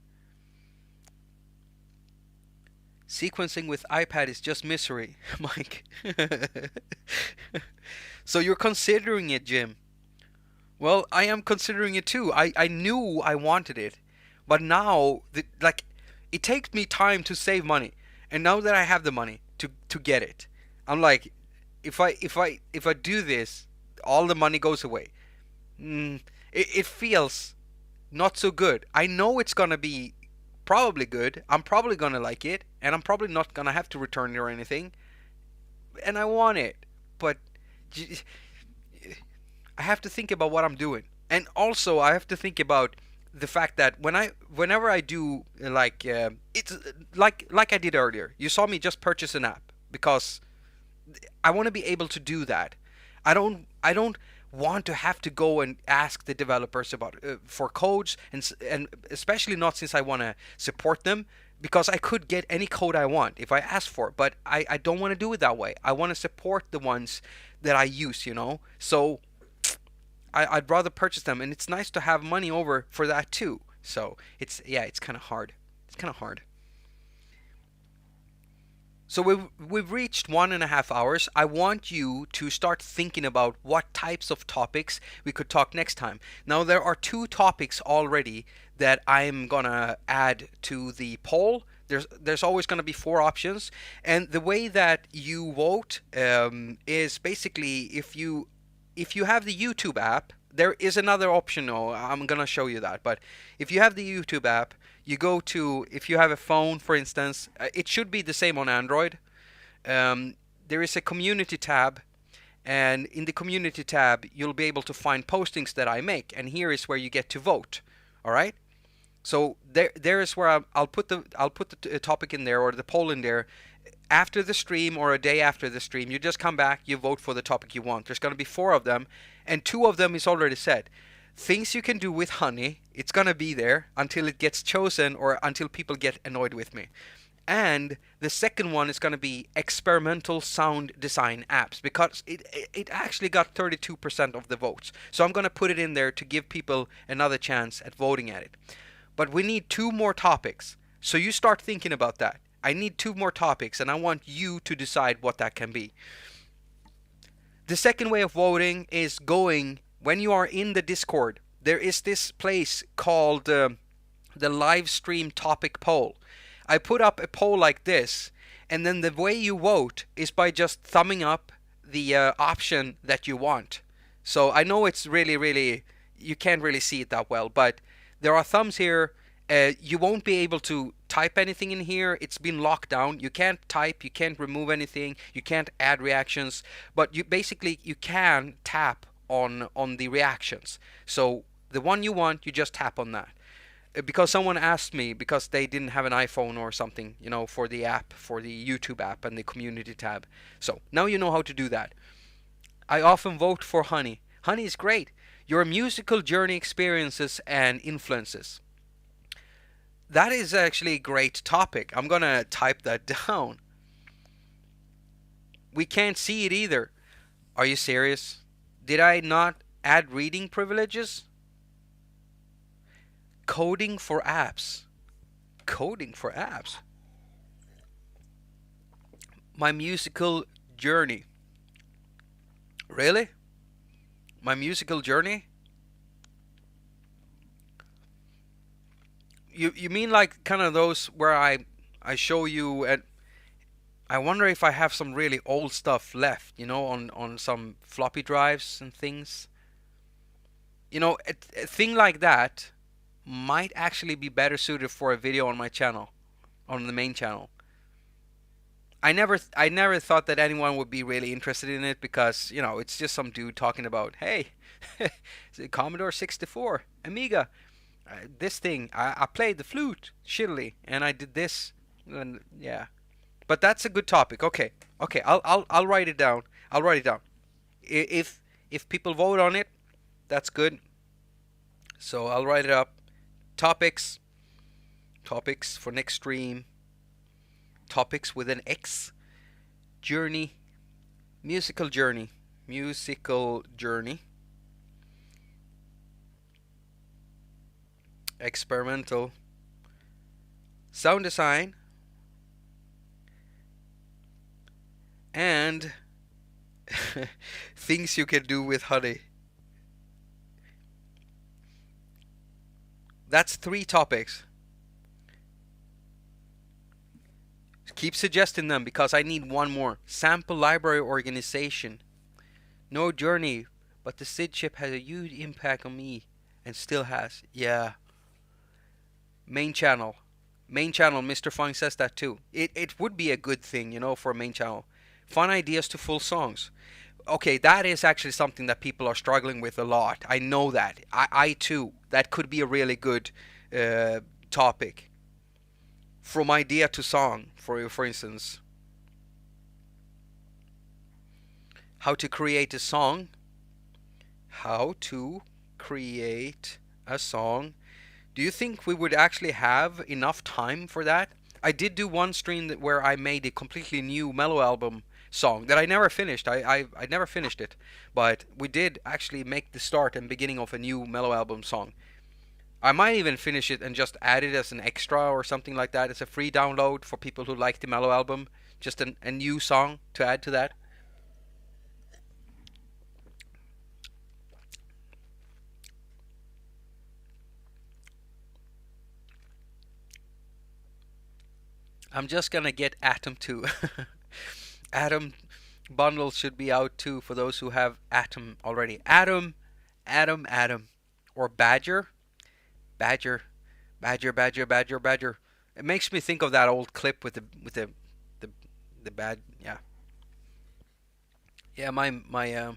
Sequencing with iPad is just misery, Mike. So you're considering it, Jim. Well, I am considering it too. I knew I wanted it, but now like it takes me time to save money, and now that I have the money to get it, I'm like, if I do this, all the money goes away. It feels not so good. I know it's gonna be probably good. I'm probably gonna like it, and I'm probably not gonna have to return it or anything. And I want it, but I have to think about what I'm doing, and also I have to think about the fact that whenever I do like it's like I did earlier. You saw me just purchase an app because I want to be able to do that. I don't want to have to go and ask the developers about for codes, and especially not since I want to support them, because I could get any code I want if I ask for it, but I don't want to do it that way. I want to support the ones that I use, you know. So I'd rather purchase them, and it's nice to have money over for that too. So it's kind of hard. It's kind of hard. So we've reached 1.5 hours. I want you to start thinking about what types of topics we could talk next time. Now there are 2 topics already that I'm gonna add to the poll. There's always gonna be 4 options, and the way that you vote is basically if you have the YouTube app. There is another option. I'm gonna show you that. But if you have the YouTube app, you go to, if you have a phone, for instance, it should be the same on Android. There is a community tab, and in the community tab, you'll be able to find postings that I make, and here is where you get to vote. All right. So there is where I'll put the topic in there, or the poll in there. After the stream or a day after the stream, you just come back, you vote for the topic you want. There's going to be 4 of them, and 2 of them is already set. things you can do with honey. It's gonna be there until it gets chosen or until people get annoyed with me. And the second one is going to be experimental sound design apps, because it actually got 32% of the votes. So I'm going to put it in there to give people another chance at voting at it. But we need two more topics. So you start thinking about that. I need two more topics, and I want you to decide what that can be. The second way of voting is going, when you are in the Discord, there is this place called the live stream topic poll. I put up a poll like this, and then the way you vote is by just thumbing up the option that you want. So I know it's really, you can't really see it that well, but there are thumbs here. You won't be able to type anything in here. It's been locked down. You can't type, you can't remove anything, you can't add reactions, but you can tap on the reactions. So the one you want, you just tap on that. Because someone asked me, because they didn't have an iPhone or something, for the app, for the YouTube app and the community tab. So now you know how to do that. I often vote for honey. Honey is great. Your musical journey, experiences and influences. That is actually a great topic. I'm gonna type that down. We can't see it either. Are you serious? Did I not add reading privileges? Coding for apps. Coding for apps. My musical journey. Really? My musical journey? You mean like kind of those where I show you, and I wonder if I have some really old stuff left, on some floppy drives and things. A thing like that might actually be better suited for a video on my channel, on the main channel. I never thought that anyone would be really interested in it, because it's just some dude talking about, hey, it's a Commodore 64 Amiga, this thing, I played the flute shittily and I did this, and yeah. But that's a good topic. Okay, I'll write it down. I'll write it down. If people vote on it, that's good. So I'll write it up. Topics for next stream. Topics with an X. Journey. Musical journey. Experimental. Sound design. And things you can do with honey. That's 3 topics. Keep suggesting them, because I need one more. Sample library organization. No journey, but the SID chip has a huge impact on me, and still has. Yeah. Main channel. Mr. Fung says that too. It would be a good thing, for a main channel. Fun ideas to full songs. Okay, that is actually something that people are struggling with a lot. I know that. I too. That could be a really good topic. From idea to song, for instance. How to create a song. How to create a song. Do you think we would actually have enough time for that? I did do one stream where I made a completely new Mellow album song that I never finished. I never finished it, but we did actually make the start and beginning of a new Mellow album song. I might even finish it and just add it as an extra or something like that. It's a free download for people who like the Mellow album. Just a new song to add to that. I'm just gonna get Atom 2. Atom bundles should be out too for those who have Atom already. Atom, or Badger. Badger. It makes me think of that old clip with the bad, yeah. Yeah, my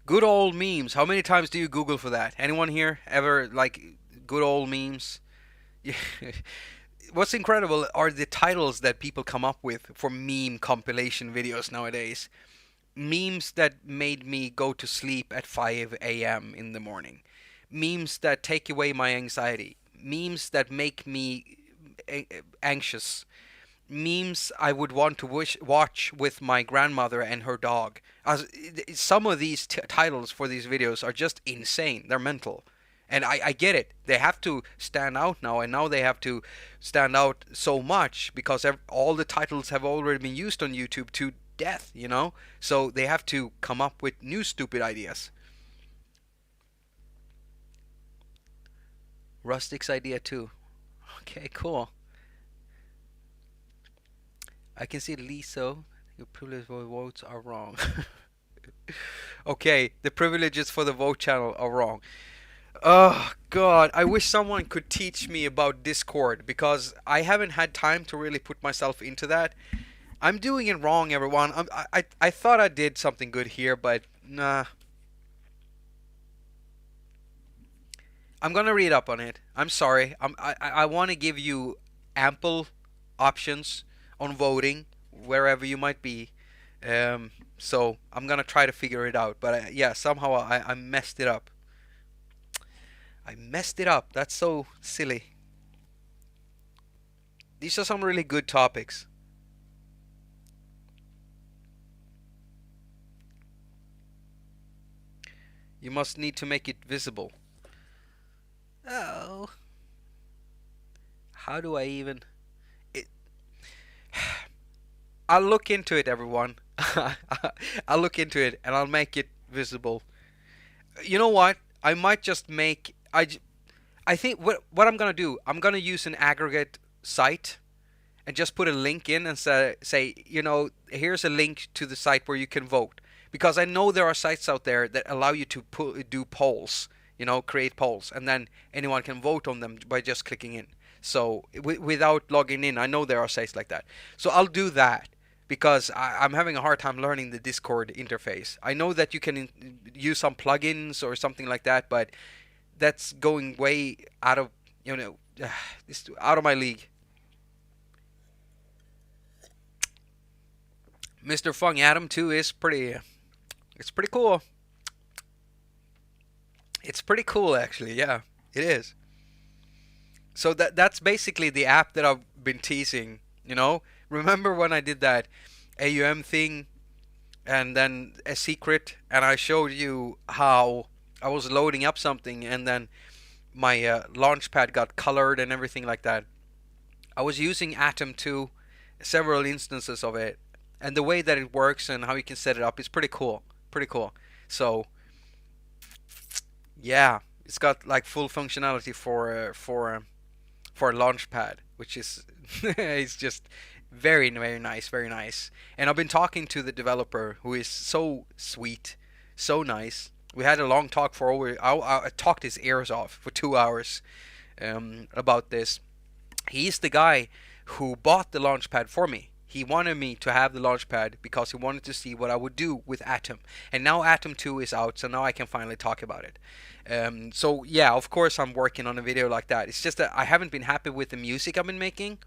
good old memes. How many times do you Google for that? Anyone here ever like good old memes? What's incredible are the titles that people come up with for meme compilation videos nowadays. Memes that made me go to sleep at 5 a.m. in the morning. Memes that take away my anxiety. Memes that make me anxious. Memes I would want to watch with my grandmother and her dog. Some of these titles for these videos are just insane. They're mental. And I get it. They have to stand out now, and now they have to stand out so much because all the titles have already been used on YouTube to death, you know? So they have to come up with new stupid ideas. Rustic's idea too. Okay, cool. I can see Liso. Your privilege votes are wrong. Okay, the privileges for the vote channel are wrong. Oh God, I wish someone could teach me about Discord because I haven't had time to really put myself into that. I'm doing it wrong, everyone. I thought I did something good here, but nah. I'm gonna read up on it. I'm sorry. I want to give you ample options on voting wherever you might be. So I'm gonna try to figure it out. But yeah, somehow I messed it up. I messed it up. That's so silly. These are some really good topics. You must need to make it visible. Oh, how do I even? It, I'll look into it, everyone. I'll look into it and I'll make it visible. You know what? I might just make. I think what I'm gonna do. I'm gonna use an aggregate site and just put a link in and say, here's a link to the site where you can vote. Because I know there are sites out there that allow you to do polls, create polls, and then anyone can vote on them by just clicking in. So without logging in, I know there are sites like that. So I'll do that because I'm having a hard time learning the Discord interface. I know that you can use some plugins or something like that, but that's going way out of, it's out of my league. Mr. Fung Adam 2 is it's pretty cool. It's pretty cool actually. Yeah, it is. So that's basically the app that I've been teasing, Remember when I did that AUM thing and then a secret and I showed you how I was loading up something and then my launchpad got colored and everything like that. I was using Atom 2, several instances of it, and the way that it works and how you can set it up is pretty cool. Pretty cool. So yeah, it's got like full functionality for a launchpad, which is it's just very very nice, very nice. And I've been talking to the developer who is so sweet, so nice. We had a long talk for over. I talked his ears off for 2 hours about this. He's the guy who bought the launchpad for me. He wanted me to have the launchpad because he wanted to see what I would do with Atom. And now Atom 2 is out, so now I can finally talk about it. So yeah, of course I'm working on a video like that. It's just that I haven't been happy with the music I've been making.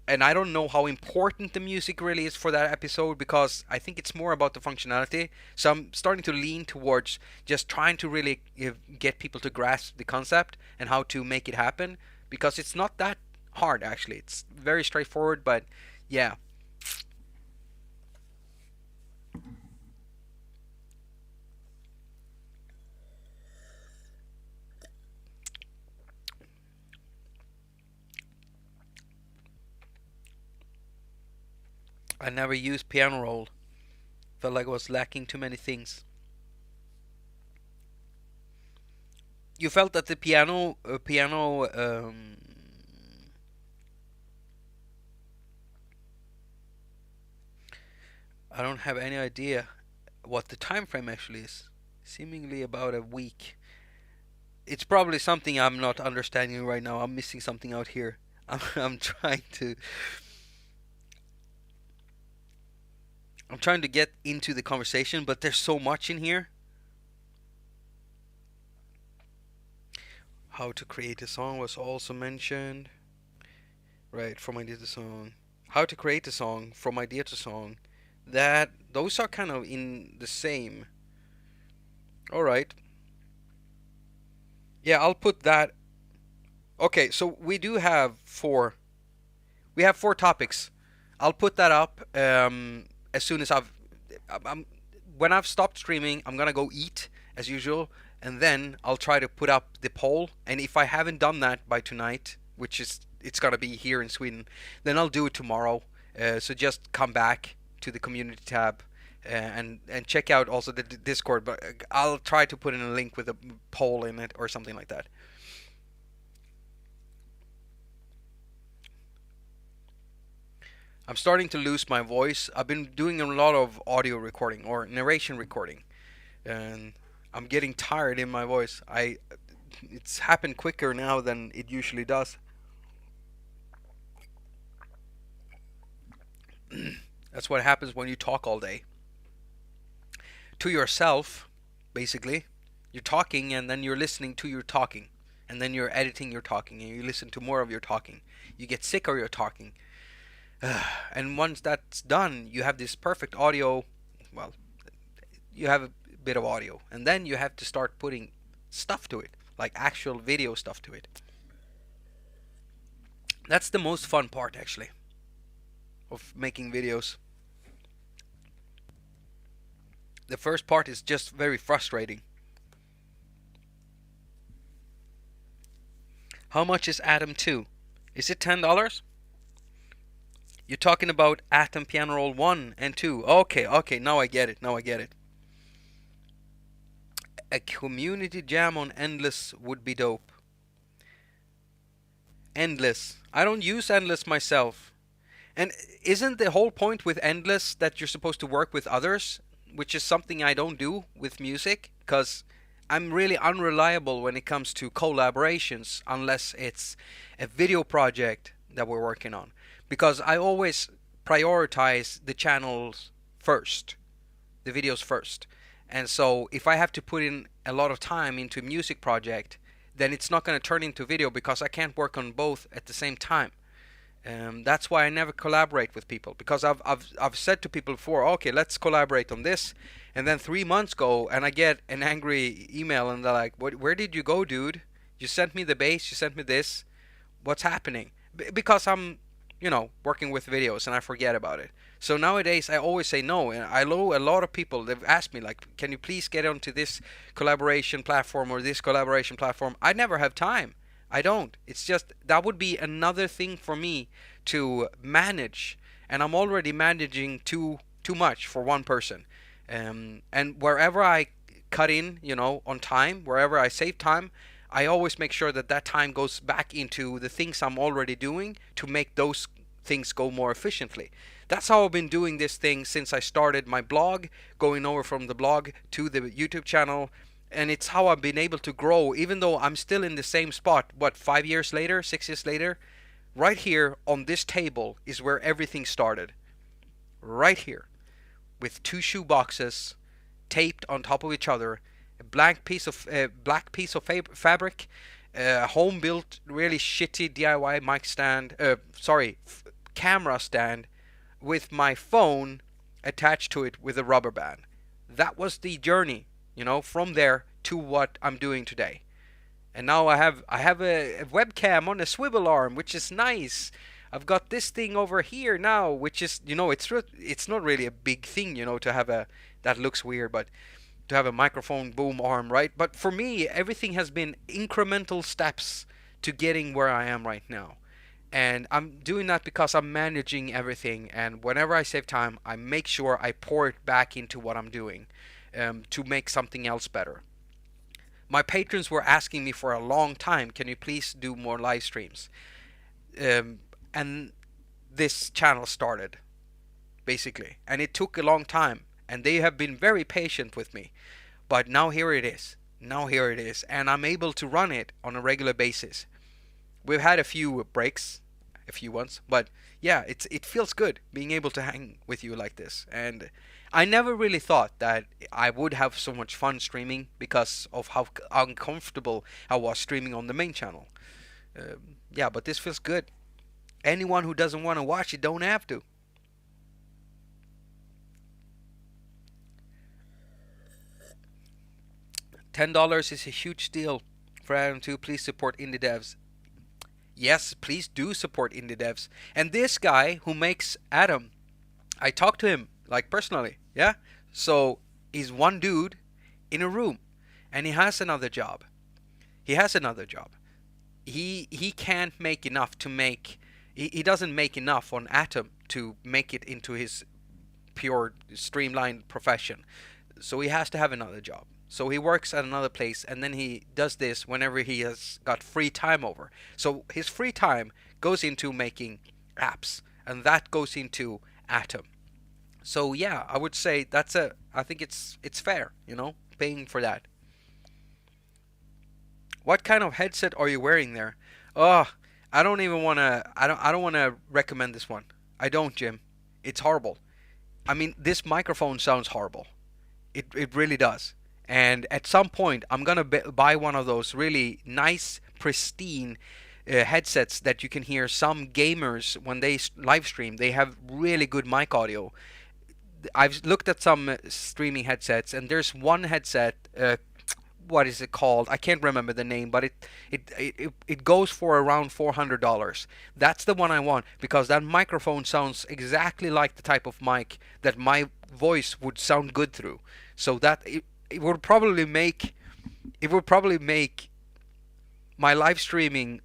And I don't know how important the music really is for that episode because I think it's more about the functionality. So I'm starting to lean towards just trying to really get people to grasp the concept and how to make it happen because it's not that hard actually. It's very straightforward, but yeah. I never used piano roll. Felt like I was lacking too many things. You felt that the piano I don't have any idea what the time frame actually is. Seemingly about a week. It's probably something I'm not understanding right now. I'm missing something out here. I'm trying to I'm trying to get into the conversation, but there's so much in here. How to create a song was also mentioned. Right, from idea to song. How to create a song, from idea to song. That those are kind of in the same. All right. Yeah, I'll put that. Okay, so we do have four. We have four topics. I'll put that up as soon as I'm when I've stopped streaming. I'm gonna go eat as usual, and then I'll try to put up the poll. And if I haven't done that by tonight, which is it's gonna be here in Sweden, then I'll do it tomorrow. So just come back to the community tab and check out also the Discord. But I'll try to put in a link with a poll in it or something like that. I'm starting to lose my voice. I've been doing a lot of audio recording or narration recording, and I'm getting tired in my voice. It's happened quicker now than it usually does. That's what happens when you talk all day to yourself, basically. You're talking and then you're listening to your talking, and then you're editing your talking and you listen to more of your talking. You get sick of your talking. And once that's done, you have this perfect audio. Well, you have a bit of audio, and then you have to start putting stuff to it, like actual video stuff to it. That's the most fun part, actually, of making videos. The first part is just very frustrating. How much is Atom 2? Is it $10? You're talking about Atom Piano Roll 1 and 2. Okay, okay, now I get it. Now I get it. A community jam on Endless would be dope. Endless. I don't use Endless myself. And isn't the whole point with Endless that you're supposed to work with others? Which is something I don't do with music, because I'm really unreliable when it comes to collaborations unless it's a video project that we're working on. Because I always prioritize the channels first, the videos first. And so if I have to put in a lot of time into a music project, then it's not going to turn into video because I can't work on both at the same time. That's why I never collaborate with people, because I've said to people before, okay, let's collaborate on this, and then 3 months go and I get an angry email and they're like, where did you go, dude? You sent me the bass, you sent me this. What's happening? Because I'm, working with videos and I forget about it. So nowadays I always say no, and I know a lot of people, they've asked me like, can you please get onto this collaboration platform or this collaboration platform? I never have time. I don't. It's just that would be another thing for me to manage, and I'm already managing too much for one person. And wherever I cut in, on time, wherever I save time, I always make sure that that time goes back into the things I'm already doing to make those things go more efficiently. That's how I've been doing this thing since I started my blog, going over from the blog to the YouTube channel, and it's how I've been able to grow, even though I'm still in the same spot. What, 5 years later, 6 years later? Right here on this table is where everything started. Right here, with two shoe boxes taped on top of each other, a black piece of fabric, a home built, really shitty DIY mic stand. Camera stand with my phone attached to it with a rubber band. That was the journey, from there to what I'm doing today. And now I have a webcam on a swivel arm, which is nice. I've got this thing over here now, which is, it's not really a big thing, to have a, that looks weird, but to have a microphone boom arm, right? But for me, everything has been incremental steps to getting where I am right now. And I'm doing that because I'm managing everything, and whenever I save time, I make sure I pour it back into what I'm doing, to make something else better. My patrons were asking me for a long time, can you please do more live streams? And this channel started, basically. And it took a long time. And they have been very patient with me. But now here it is. Now here it is. And I'm able to run it on a regular basis. We've had a few breaks, a few ones, but yeah, it feels good being able to hang with you like this. And I never really thought that I would have so much fun streaming because of how uncomfortable I was streaming on the main channel. Yeah, but this feels good. Anyone who doesn't want to watch it don't have to. $10 is a huge deal for Atom 2. Please support indie devs. Yes, please do support indie devs. And this guy who makes Atom, I talked to him like personally, yeah? So he's one dude in a room, and he has another job. He has another job. He can't make enough to make, he doesn't make enough on Atom to make it into his pure streamlined profession. So he has to have another job. So he works at another place, and then he does this whenever he has got free time over. So his free time goes into making apps, and that goes into Atom. So yeah, I would say I think it's fair, paying for that. What kind of headset are you wearing there? Oh, I don't even wanna. I don't wanna recommend this one. I don't, Jim. It's horrible. I mean, this microphone sounds horrible. It really does. And at some point, I'm gonna buy one of those really nice, pristine headsets that you can hear some gamers when they live stream. They have really good mic audio. I've looked at some streaming headsets, and there's one headset. What is it called? I can't remember the name, but it goes for around $400. That's the one I want, because that microphone sounds exactly like the type of mic that my voice would sound good through. So that it would probably make my live streaming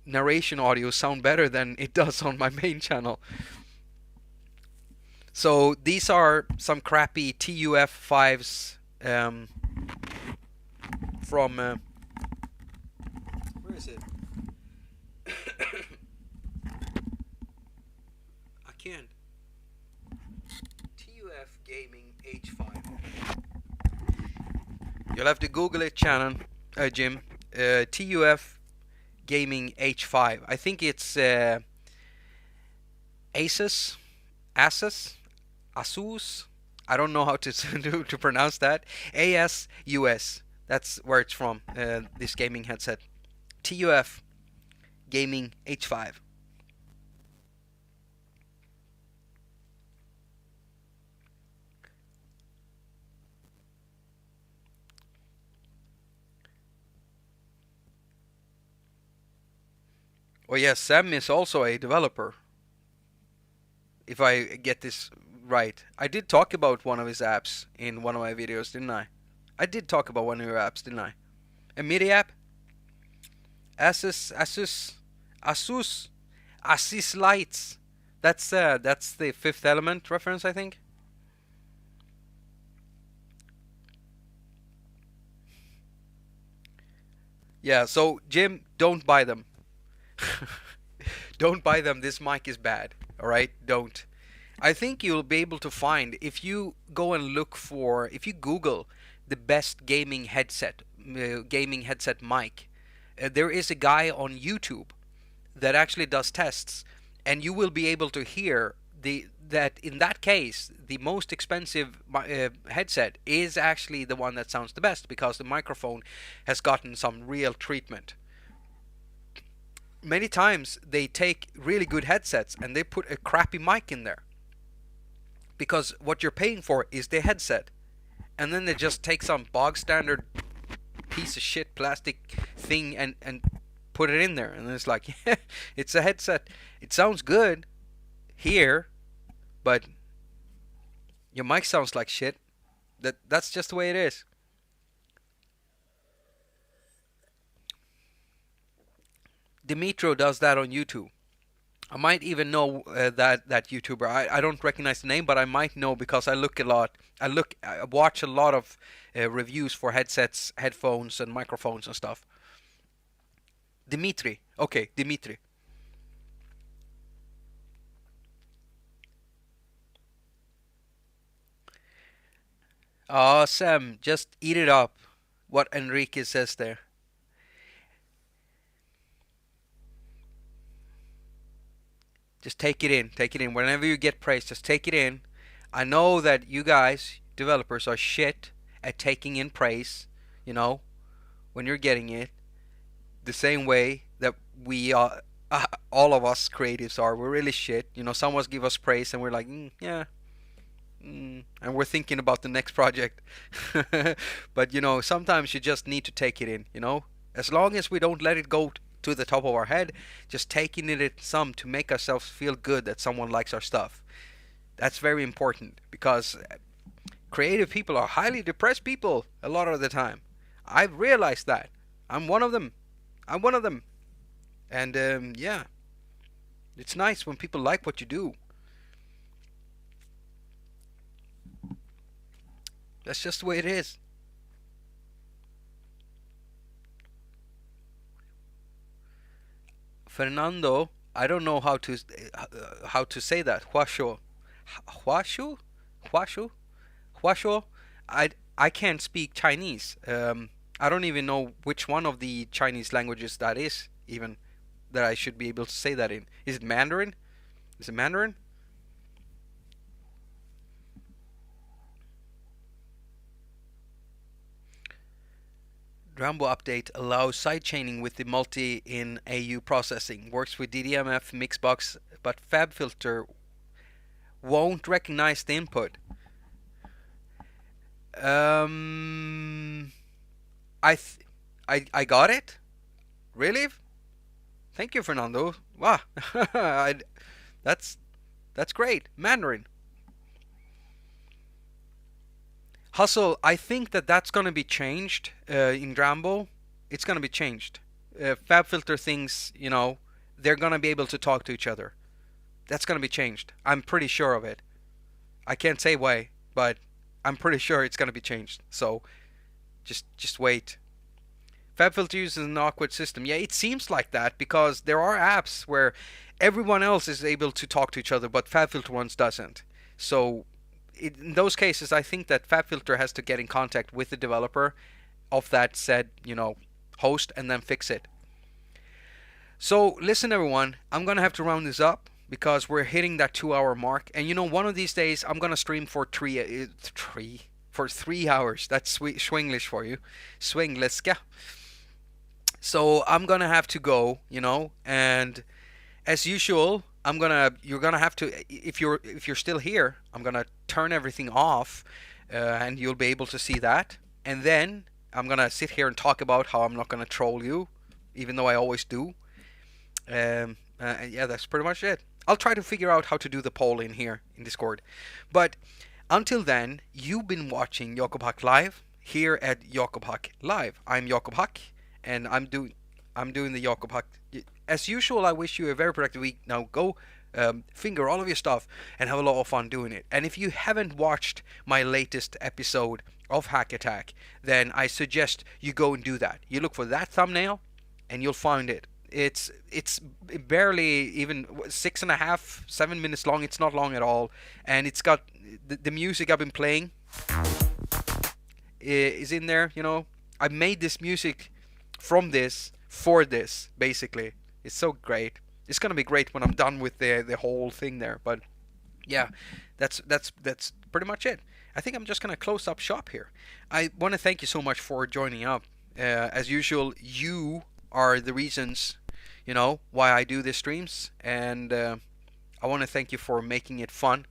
narration audio sound better than it does on my main channel. So these are some crappy TUF 5s from where is it? I can't. TUF Gaming H5. You'll have to Google it, Jim. TUF Gaming H5. I think it's Asus. Asus. I don't know how to pronounce that. ASUS. That's where it's from. This gaming headset. TUF Gaming H5. Oh yes, Sam is also a developer. If I get this right. I did talk about one of his apps in one of my videos, didn't I? I did talk about one of your apps, didn't I? A MIDI app? Asus Lights. That's the Fifth Element reference, I think. Yeah, so Jim, don't buy them. Don't buy them. This mic is bad. All right, don't. I think you'll be able to find, if you go and look for, if you Google the best gaming headset mic, there is a guy on YouTube that actually does tests, and you will be able to hear that in that case the most expensive headset is actually the one that sounds the best, because the microphone has gotten some real treatment. Many times they take really good headsets and they put a crappy mic in there, because what you're paying for is the headset, and then they just take some bog standard piece of shit plastic thing and put it in there, and it's like, yeah, it's a headset. It sounds good here, but your mic sounds like shit. That's just the way it is. Dimitro does that on YouTube. I might even know that YouTuber. I don't recognize the name, but I might know because I look a lot. I watch a lot of reviews for headsets, headphones, and microphones and stuff. Dimitri. Okay, Dimitri. Sam, just eat it up. What Enrique says there. Just take it in. Take it in. Whenever you get praise, just take it in. I know that you guys, developers, are shit at taking in praise, you know, when you're getting it. The same way that we are, all of us creatives are. We're really shit. You know, someone give us praise and we're like, yeah. And we're thinking about the next project. But you know, sometimes you just need to take it in, you know? As long as we don't let it go to the top of our head, just taking it in some to make ourselves feel good that someone likes our stuff. That's very important because creative people are highly depressed people a lot of the time. I've realized that. I'm one of them. I'm one of them. And yeah, it's nice when people like what you do. That's just the way it is. Fernando, I don't know how to say that. Huasho, Huashu, Huashu, Huasho. I can't speak Chinese. I don't even know which one of the Chinese languages that is even that I should be able to say that in. Is it Mandarin? Is it Mandarin? Drambo update allows sidechaining with the multi in AU processing. Works with DDMF Mixbox, but FabFilter won't recognize the input. Um, I got it. Really? Thank you, Fernando. Wow, that's that's great. Mandarin. Hustle. I think that that's gonna be changed in Drambo. It's gonna be changed. FabFilter things, you know, they're gonna be able to talk to each other. That's gonna be changed. I'm pretty sure of it. I can't say why, but I'm pretty sure it's gonna be changed. So just wait. FabFilter uses an awkward system. Yeah, it seems like that because there are apps where everyone else is able to talk to each other, but FabFilter ones doesn't. So in those cases, I think that FabFilter has to get in contact with the developer of that said, you know, host and then fix it. So listen, everyone, I'm gonna have to round this up because we're hitting that 2 hour mark. And you know, one of these days I'm gonna stream for 3 hours. That's Swinglish for you, Swingliska. So I'm gonna have to go, you know, and as usual, you're gonna have to if you're still here, I'm gonna turn everything off, and you'll be able to see that. And then I'm gonna sit here and talk about how I'm not gonna troll you, even though I always do. Yeah, that's pretty much it. I'll try to figure out how to do the poll in here in Discord. But until then, you've been watching Jakob haQ Live here at Jakob haQ Live. I'm Jakob haQ, and I'm doing the Jakob haQ. As usual, I wish you a very productive week. Now go finger all of your stuff and have a lot of fun doing it. And if you haven't watched my latest episode of Hack Attack, then I suggest you go and do that. You look for that thumbnail, and you'll find it. It's barely even 6.5, 7 minutes long. It's not long at all, and it's got the music I've been playing is in there. You know, I made this music from this for this basically. It's so great. It's gonna be great when I'm done with the whole thing there. But yeah, that's pretty much it. I think I'm just gonna close up shop here. I want to thank you so much for joining up. As usual, you are the reasons, you know, why I do these streams, and I want to thank you for making it fun.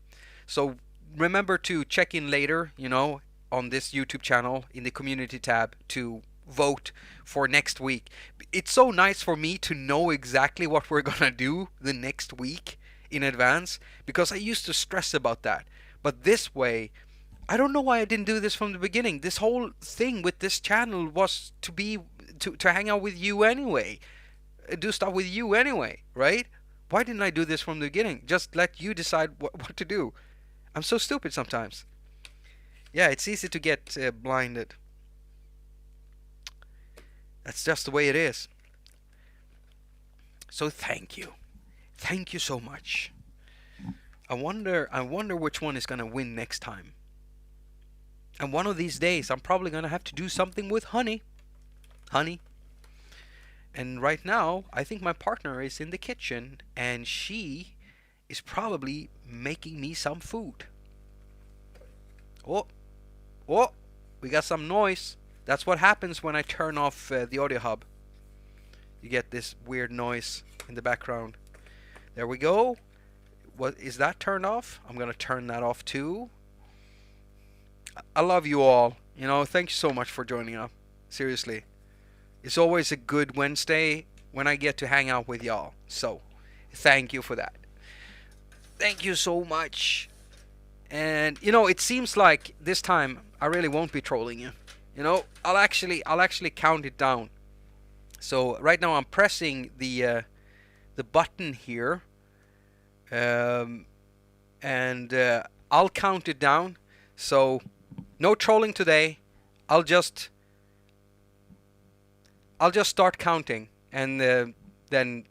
So remember to check in later, you know, on this YouTube channel in the community tab to vote for next week. It's so nice for me to know exactly what we're gonna do the next week in advance because I used to stress about that. But this way, I don't know why I didn't do this from the beginning. This whole thing with this channel was to hang out with you anyway, do stuff with you anyway, right? Why didn't I do this from the beginning? Just let you decide what to do. I'm so stupid sometimes. Yeah, it's easy to get blinded. That's just the way it is. So thank you. Thank you so much. I wonder which one is gonna win next time. And one of these days I'm probably gonna have to do something with honey. Honey. And right now, I think my partner is in the kitchen and she is probably making me some food. Oh, oh, we got some noise. That's what happens when I turn off the audio hub. You get this weird noise in the background. There we go. What is that turned off? I'm gonna turn that off too. I love you all. You know, thank you so much for joining up. Seriously. It's always a good Wednesday when I get to hang out with y'all. So, thank you for that. Thank you so much. And you know, it seems like this time I really won't be trolling you. You know, I'll actually count it down. So right now I'm pressing the button here, um, and I'll count it down. So no trolling today. I'll just I'll just start counting, and then